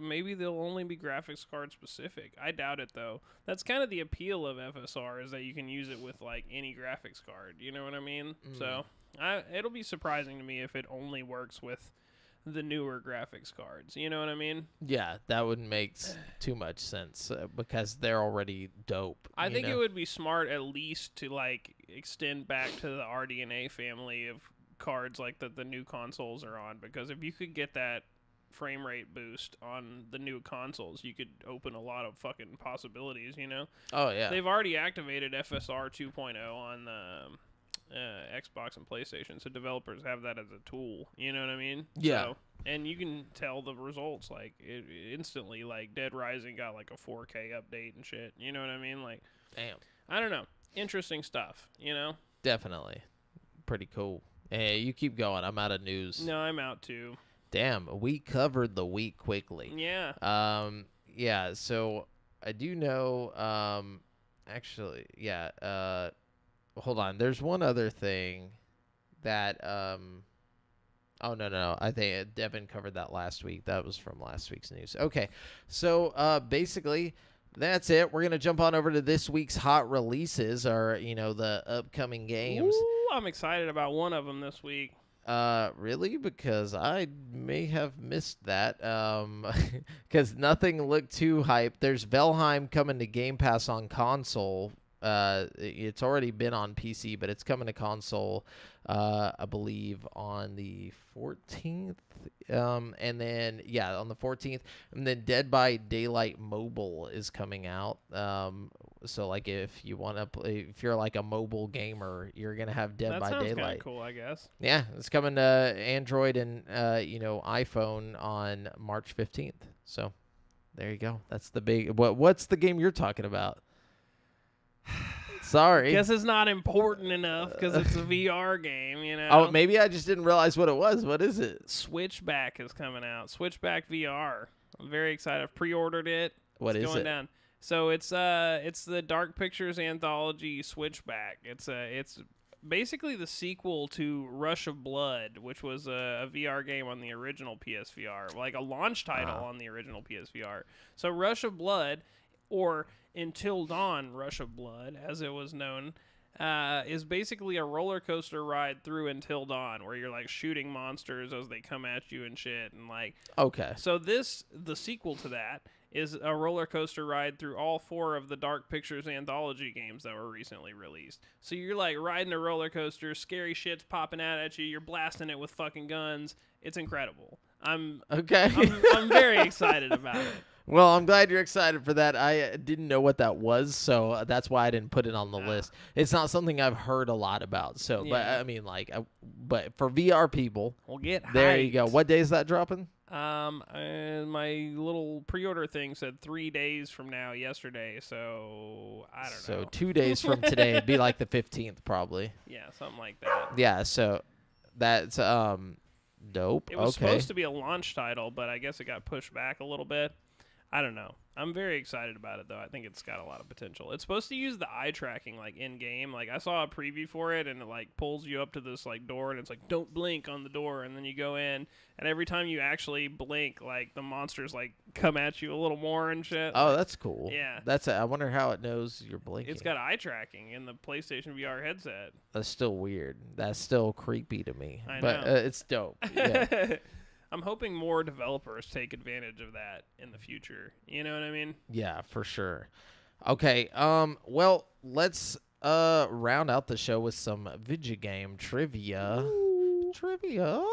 Maybe they'll only be graphics card specific. I doubt it, though. That's kind of the appeal of FSR, is that you can use it with like any graphics card. You know what I mean? So it'll be surprising to me if it only works with the newer graphics cards. You know what I mean? Yeah, that wouldn't make too much sense because they're already dope. I think it would be smart at least to like extend back to the RDNA family of cards like that the new consoles are on, because if you could get that frame rate boost on the new consoles, you could open a lot of fucking possibilities, you know? Oh, yeah. They've already activated FSR 2.0 on the Xbox and PlayStation, so developers have that as a tool, you know what I mean? Yeah. So, and you can tell the results, like, instantly, like, Dead Rising got, like, a 4K update and shit, you know what I mean? Like, damn. I don't know. Interesting stuff, you know? Definitely. Pretty cool. Hey, you keep going. I'm out of news. No, I'm out, too. Damn, we covered the week quickly. Yeah. Yeah, so I do know, actually, yeah, hold on. There's one other thing that, oh, no. I think Devin covered that last week. That was from last week's news. Okay, so basically, that's it. We're going to jump on over to this week's hot releases, or, the upcoming games. Ooh, I'm excited about one of them this week. Really? Because I may have missed that. Because nothing looked too hype. There's Valheim coming to Game Pass on console. It's already been on PC, but it's coming to console, I believe, on the 14th. And then, yeah, on the 14th. And then Dead by Daylight Mobile is coming out. So like if you want to play, if you're like a mobile gamer, you're gonna have Dead That by sounds kind of Daylight. cool, I guess. Yeah, it's coming to Android and iPhone on March 15th. So there you go. That's the big. What's the game you're talking about? Sorry. Guess it's not important enough because it's a VR game, you know. Oh, maybe I just didn't realize what it was. What is it? Switchback is coming out. Switchback VR. I'm very excited. I've pre-ordered it. What it's is going it? down. So it's the Dark Pictures anthology Switchback. It's basically the sequel to Rush of Blood, which was a VR game on the original PSVR, like a launch title on the original PSVR. So Rush of Blood, or Until Dawn Rush of Blood, as it was known, is basically a roller coaster ride through Until Dawn, where you're like shooting monsters as they come at you and shit, and like. Okay. So the sequel to that is a roller coaster ride through all 4 of the Dark Pictures anthology games that were recently released. So you're like riding a roller coaster, scary shit's popping out at you, you're blasting it with fucking guns. It's incredible. I'm very excited about it. Well, I'm glad you're excited for that. I didn't know what that was, so that's why I didn't put it on the list. It's not something I've heard a lot about. So, Yeah. but I mean, but for VR people, We'll get there hyped. you go. What day is that dropping? And my little pre-order thing said 3 days from now yesterday, so I don't know. So 2 days from today, it'd be like the 15th, probably. Yeah, something like that. Yeah. So that's dope. It was okay. supposed to be a launch title, but I guess it got pushed back a little bit. I don't know. I'm very excited about it, though. I think it's got a lot of potential. It's supposed to use the eye tracking, like, in-game. Like, I saw a preview for it, and it, like, pulls you up to this, like, door, and it's like, don't blink on the door, and then you go in, and every time you actually blink, like, the monsters, like, come at you a little more and shit. Oh, like, that's cool. Yeah. I wonder how it knows you're blinking. It's got eye tracking in the PlayStation VR headset. That's still weird. That's still creepy to me. I but know. It's dope. Yeah. I'm hoping more developers take advantage of that in the future. You know what I mean? Yeah, for sure. Okay. Well, let's round out the show with some video game trivia. Trivia.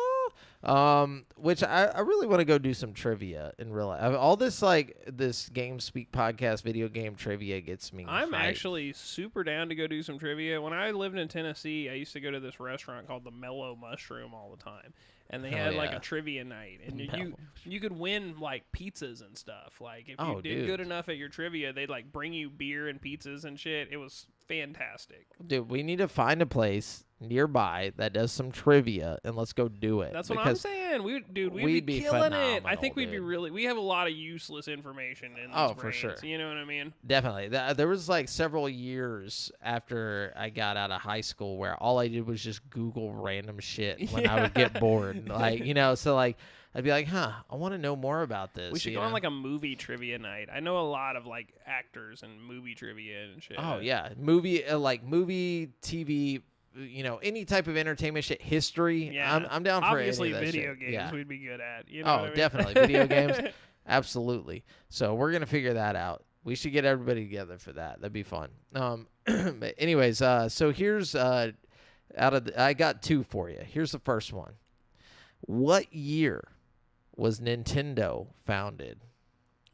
Which I really want to go do some trivia in real life. All this this Game Speak podcast video game trivia gets me. I'm hyped. actually super down to go do some trivia. When I lived in Tennessee, I used to go to this restaurant called the Mellow Mushroom all the time. And they had like yeah. a trivia night, and you could win like pizzas and stuff. Like if you did good enough at your trivia, they'd like bring you beer and pizzas and shit. It was fantastic. Dude, we need to find a place nearby that does some trivia, and let's go do it. That's what I'm saying. We'd be killing it. I think we'd be really. We have a lot of useless information in these for sure. You know what I mean? Definitely. There was like several years after I got out of high school where all I did was just Google random shit when I would get bored. Like, so like I'd be like, I want to know more about this. We should go on like a movie trivia night. I know a lot of like actors and movie trivia and shit. Oh yeah, movie TV. Any type of entertainment shit, history. Yeah, I'm down for obviously any of that video shit. games. Yeah. We'd be good at. You know what I mean? Definitely video games. Absolutely. So we're gonna figure that out. We should get everybody together for that. That'd be fun. But anyways, so here's I got 2 for you. Here's the first one. What year was Nintendo founded?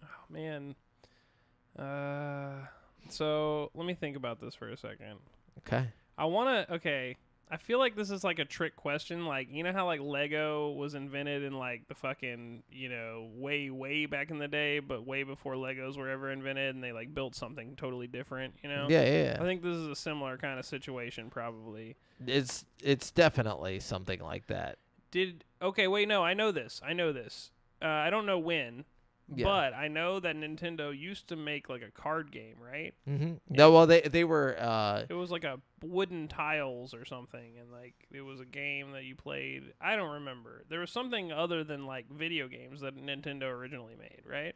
Oh man. So let me think about this for a second. Okay. I feel like this is like a trick question. Like, you know how like Lego was invented in like the fucking, way, way back in the day, but way before Legos were ever invented, and they like built something totally different, Yeah. I think this is a similar kind of situation probably. It's definitely something like that. I know this. I don't know when. Yeah. But I know that Nintendo used to make like a card game, right? Mm-hmm. No, well, they were. It was like a wooden tiles or something, and like it was a game that you played. I don't remember. There was something other than like video games that Nintendo originally made, right?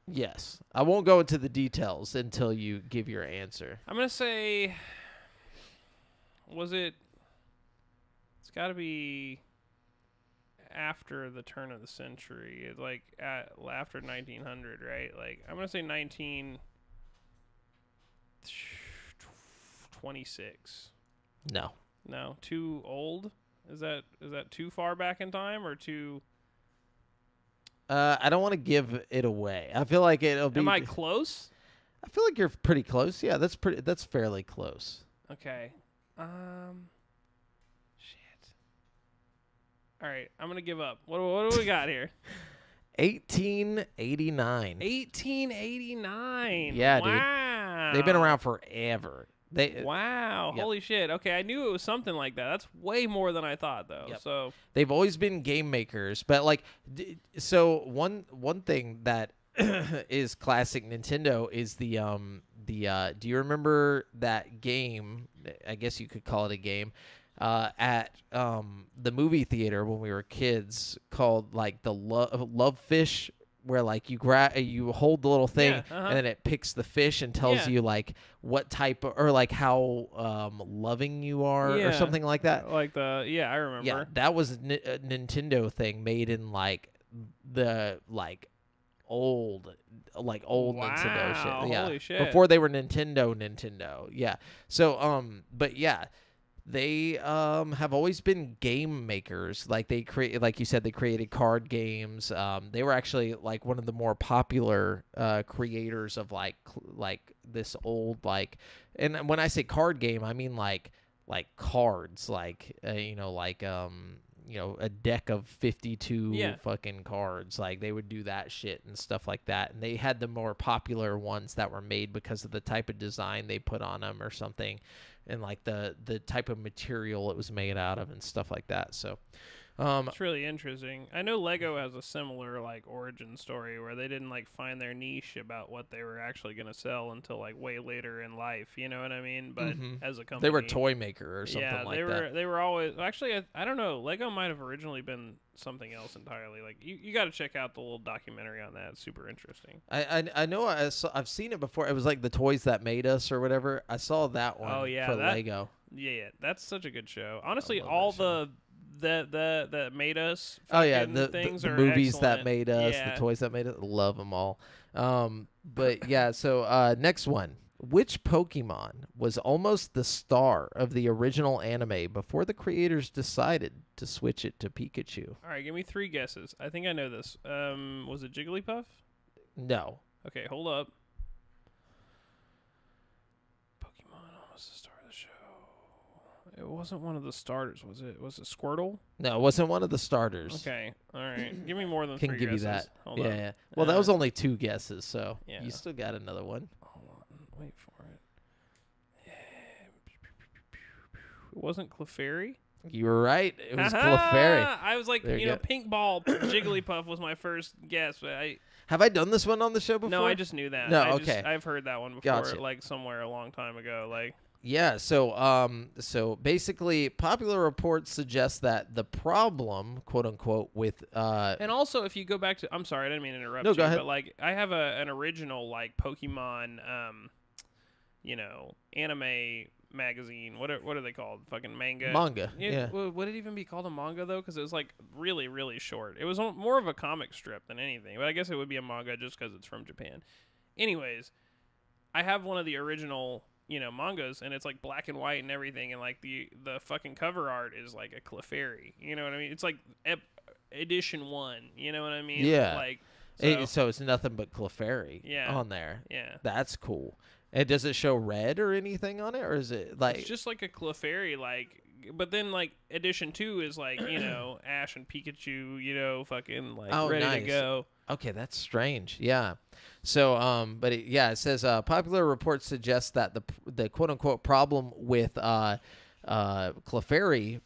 Yes, I won't go into the details until you give your answer. I'm gonna say, it's got to be after the turn of the century. It's like after 1900, right? Like I'm gonna say 1926. No, too old. Is that too far back in time or too? I don't want to give it away. I feel like it'll be. Am I close? I feel like you're pretty close. Yeah, that's fairly close. Okay. Shit. All right, I'm gonna give up. What do we got here? 1889. 1889. Yeah, wow. dude. They've been around forever. Wow. Yep. Holy shit. Okay, I knew it was something like that. That's way more than I thought, though. Yep. So they've always been game makers, but like, so one thing that is classic Nintendo is the do you remember that game? I guess you could call it a game. At the movie theater when we were kids, called like the Love Fish, where like you hold the little thing and then it picks the fish and tells you like what type of, or like how loving you are or something like that. Like I remember. Yeah, that was a Nintendo thing made in like the old Nintendo shit. Yeah. Holy shit. Before they were Nintendo. Yeah. So but yeah, they have always been game makers. Like they create, like you said, they created card games. They were actually like one of the more popular creators of like this old and when I say card game, I mean like cards, like a deck of 52 fucking cards. Like they would do that shit and stuff like that. And they had the more popular ones that were made because of the type of design they put on them or something, and like the type of material it was made out of and stuff like that. So it's really interesting. I know Lego has a similar like origin story where they didn't like find their niche about what they were actually going to sell until like way later in life. You know what I mean? But as a company, they were a toy maker or something like that. They were always actually. I don't know. Lego might have originally been something else entirely. Like you got to check out the little documentary on that. It's super interesting. I know I've seen it before. It was like The Toys That Made Us or whatever. I saw that one. Oh yeah, for Lego. Yeah, that's such a good show. Honestly, all the that made us. Oh yeah, the things are movies excellent. that made us, the toys that made us. Love them all. But yeah, so next one. Which Pokemon was almost the star of the original anime before the creators decided to switch it to Pikachu? All right, give me 3 guesses. I think I know this. Was it Jigglypuff? No. Okay, hold up. Pokemon almost the star of the show. It wasn't one of the starters, was it? Was it Squirtle? No, it wasn't one of the starters. Okay, all right. Give me more than Can 3 give guesses. you that. Hold yeah, up. yeah. Well, that was only 2 guesses, so yeah. you still got another one. Hold on. Wait for it. It wasn't Clefairy? You were right. It was Clefairy. I was like, Pink Ball Jigglypuff was my first guess, but Have I done this one on the show before? No, I just knew that. No, okay. I've heard that one before, Gotcha. like somewhere a long time ago. Like, yeah. So basically, popular reports suggest that the problem, quote unquote, with and also if you go back to, I'm sorry, I didn't mean to interrupt No, you, go ahead. but like I have an original like Pokemon, anime magazine. What are they called? Fucking manga. Yeah. Would it even be called a manga though? Because it was like really, really short. It was more of a comic strip than anything. But I guess it would be a manga just because it's from Japan. Anyways, I have one of the original, mangas, and it's like black and white and everything, and like the fucking cover art is like a Clefairy. You know what I mean? It's like edition 1. You know what I mean? Yeah. Like so it's nothing but Clefairy on there. Yeah. That's cool. And does it show red or anything on it, or is it like it's just like a Clefairy, like, but then like edition 2 is like Ash and Pikachu, fucking like ready nice. to go. Okay, that's strange. Yeah. So but it says popular reports suggest that the quote unquote problem with Clefairy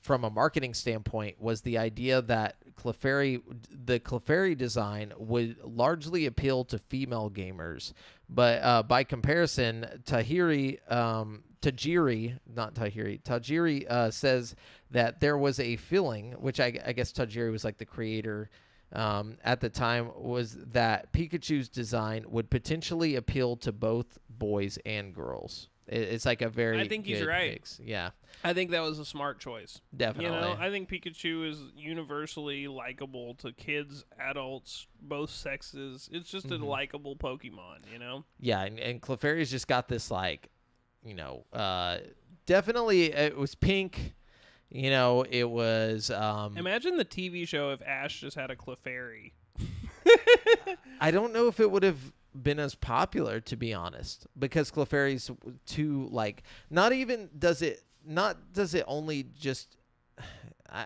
from a marketing standpoint was the idea that the Clefairy design would largely appeal to female gamers, but by comparison, Tajiri says that there was a feeling, which I guess Tajiri was like the creator at the time, was that Pikachu's design would potentially appeal to both boys and girls. It's like a very I think he's good right. mix. Yeah. I think that was a smart choice. Definitely. I think Pikachu is universally likable to kids, adults, both sexes. It's just a likable Pokemon, Yeah, and Clefairy's just got this definitely it was pink. It was Imagine the TV show if Ash just had a Clefairy. I don't know if it would have been as popular, to be honest, because Clefairy's too, like, not does it only just,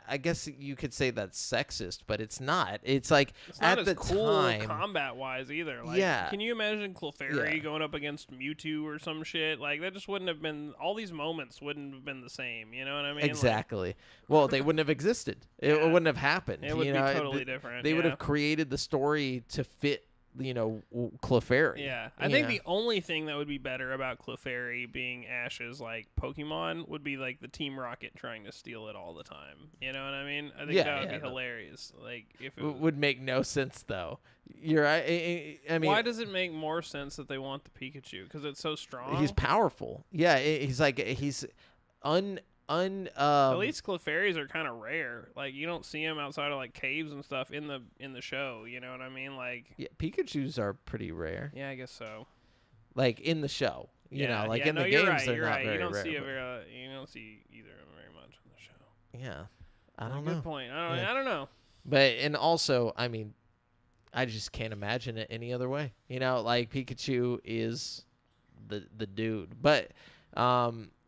I guess you could say that's sexist, but it's not. It's like it's not at as the cool time, combat-wise either. Like, yeah. can you imagine Clefairy Yeah. going up against Mewtwo or some shit? Like, that just wouldn't have been. All these moments wouldn't have been the same. You know what I mean? Exactly. Well, they wouldn't have existed. It Yeah. wouldn't have happened. It would you be know, totally different. They would yeah. have created the story to fit, Clefairy. Yeah, I think the only thing that would be better about Clefairy being Ash's like Pokemon would be like the Team Rocket trying to steal it all the time. You know what I mean? I think that would be hilarious. Like if it would make no sense though. You're right. I mean, why does it make more sense that they want the Pikachu? Because it's so strong. He's powerful. Yeah, he's At least Clefairies are kind of rare. Like you don't see them outside of like caves and stuff in the show. You know what I mean? Like Pikachu's are pretty rare. Yeah, I guess so. Like in the show, you know, like in the you're games right, they're you're not right. very You don't rare. see you don't see either of them very much in the show. Yeah, I don't know. Good point. I don't know. But and also, I mean, I just can't imagine it any other way. You know, like Pikachu is the dude, but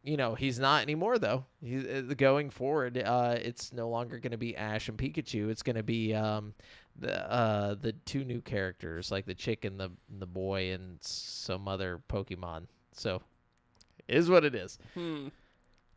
he's not anymore though. He's going forward. It's no longer going to be Ash and Pikachu. It's going to be the two new characters, like the chick and the boy and some other Pokemon. So, it is what it is.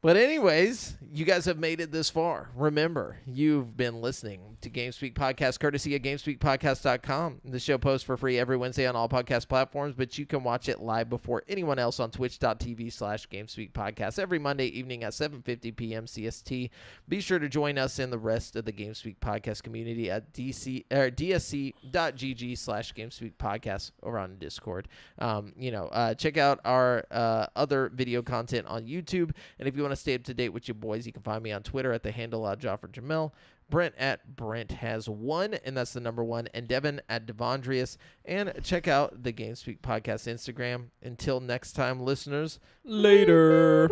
But anyways, you guys have made it this far. Remember, you've been listening to GameSpeak Podcast, courtesy of GameSpeakPodcast.com. The show posts for free every Wednesday on all podcast platforms, but you can watch it live before anyone else on twitch.tv/GameSpeakPodcast every Monday evening at 7:50 p.m. CST. Be sure to join us and the rest of the GameSpeak Podcast community at dsc.gg/GameSpeakPodcast over on Discord. Check out our other video content on YouTube, and if you want to stay up to date with your boys, you can find me on Twitter at the handle @JoffreyJamel, Brent at Brent has one, and that's the number one, and Devin at Devondrius. And check out the GameSpeak Podcast Instagram. Until next time, listeners, later.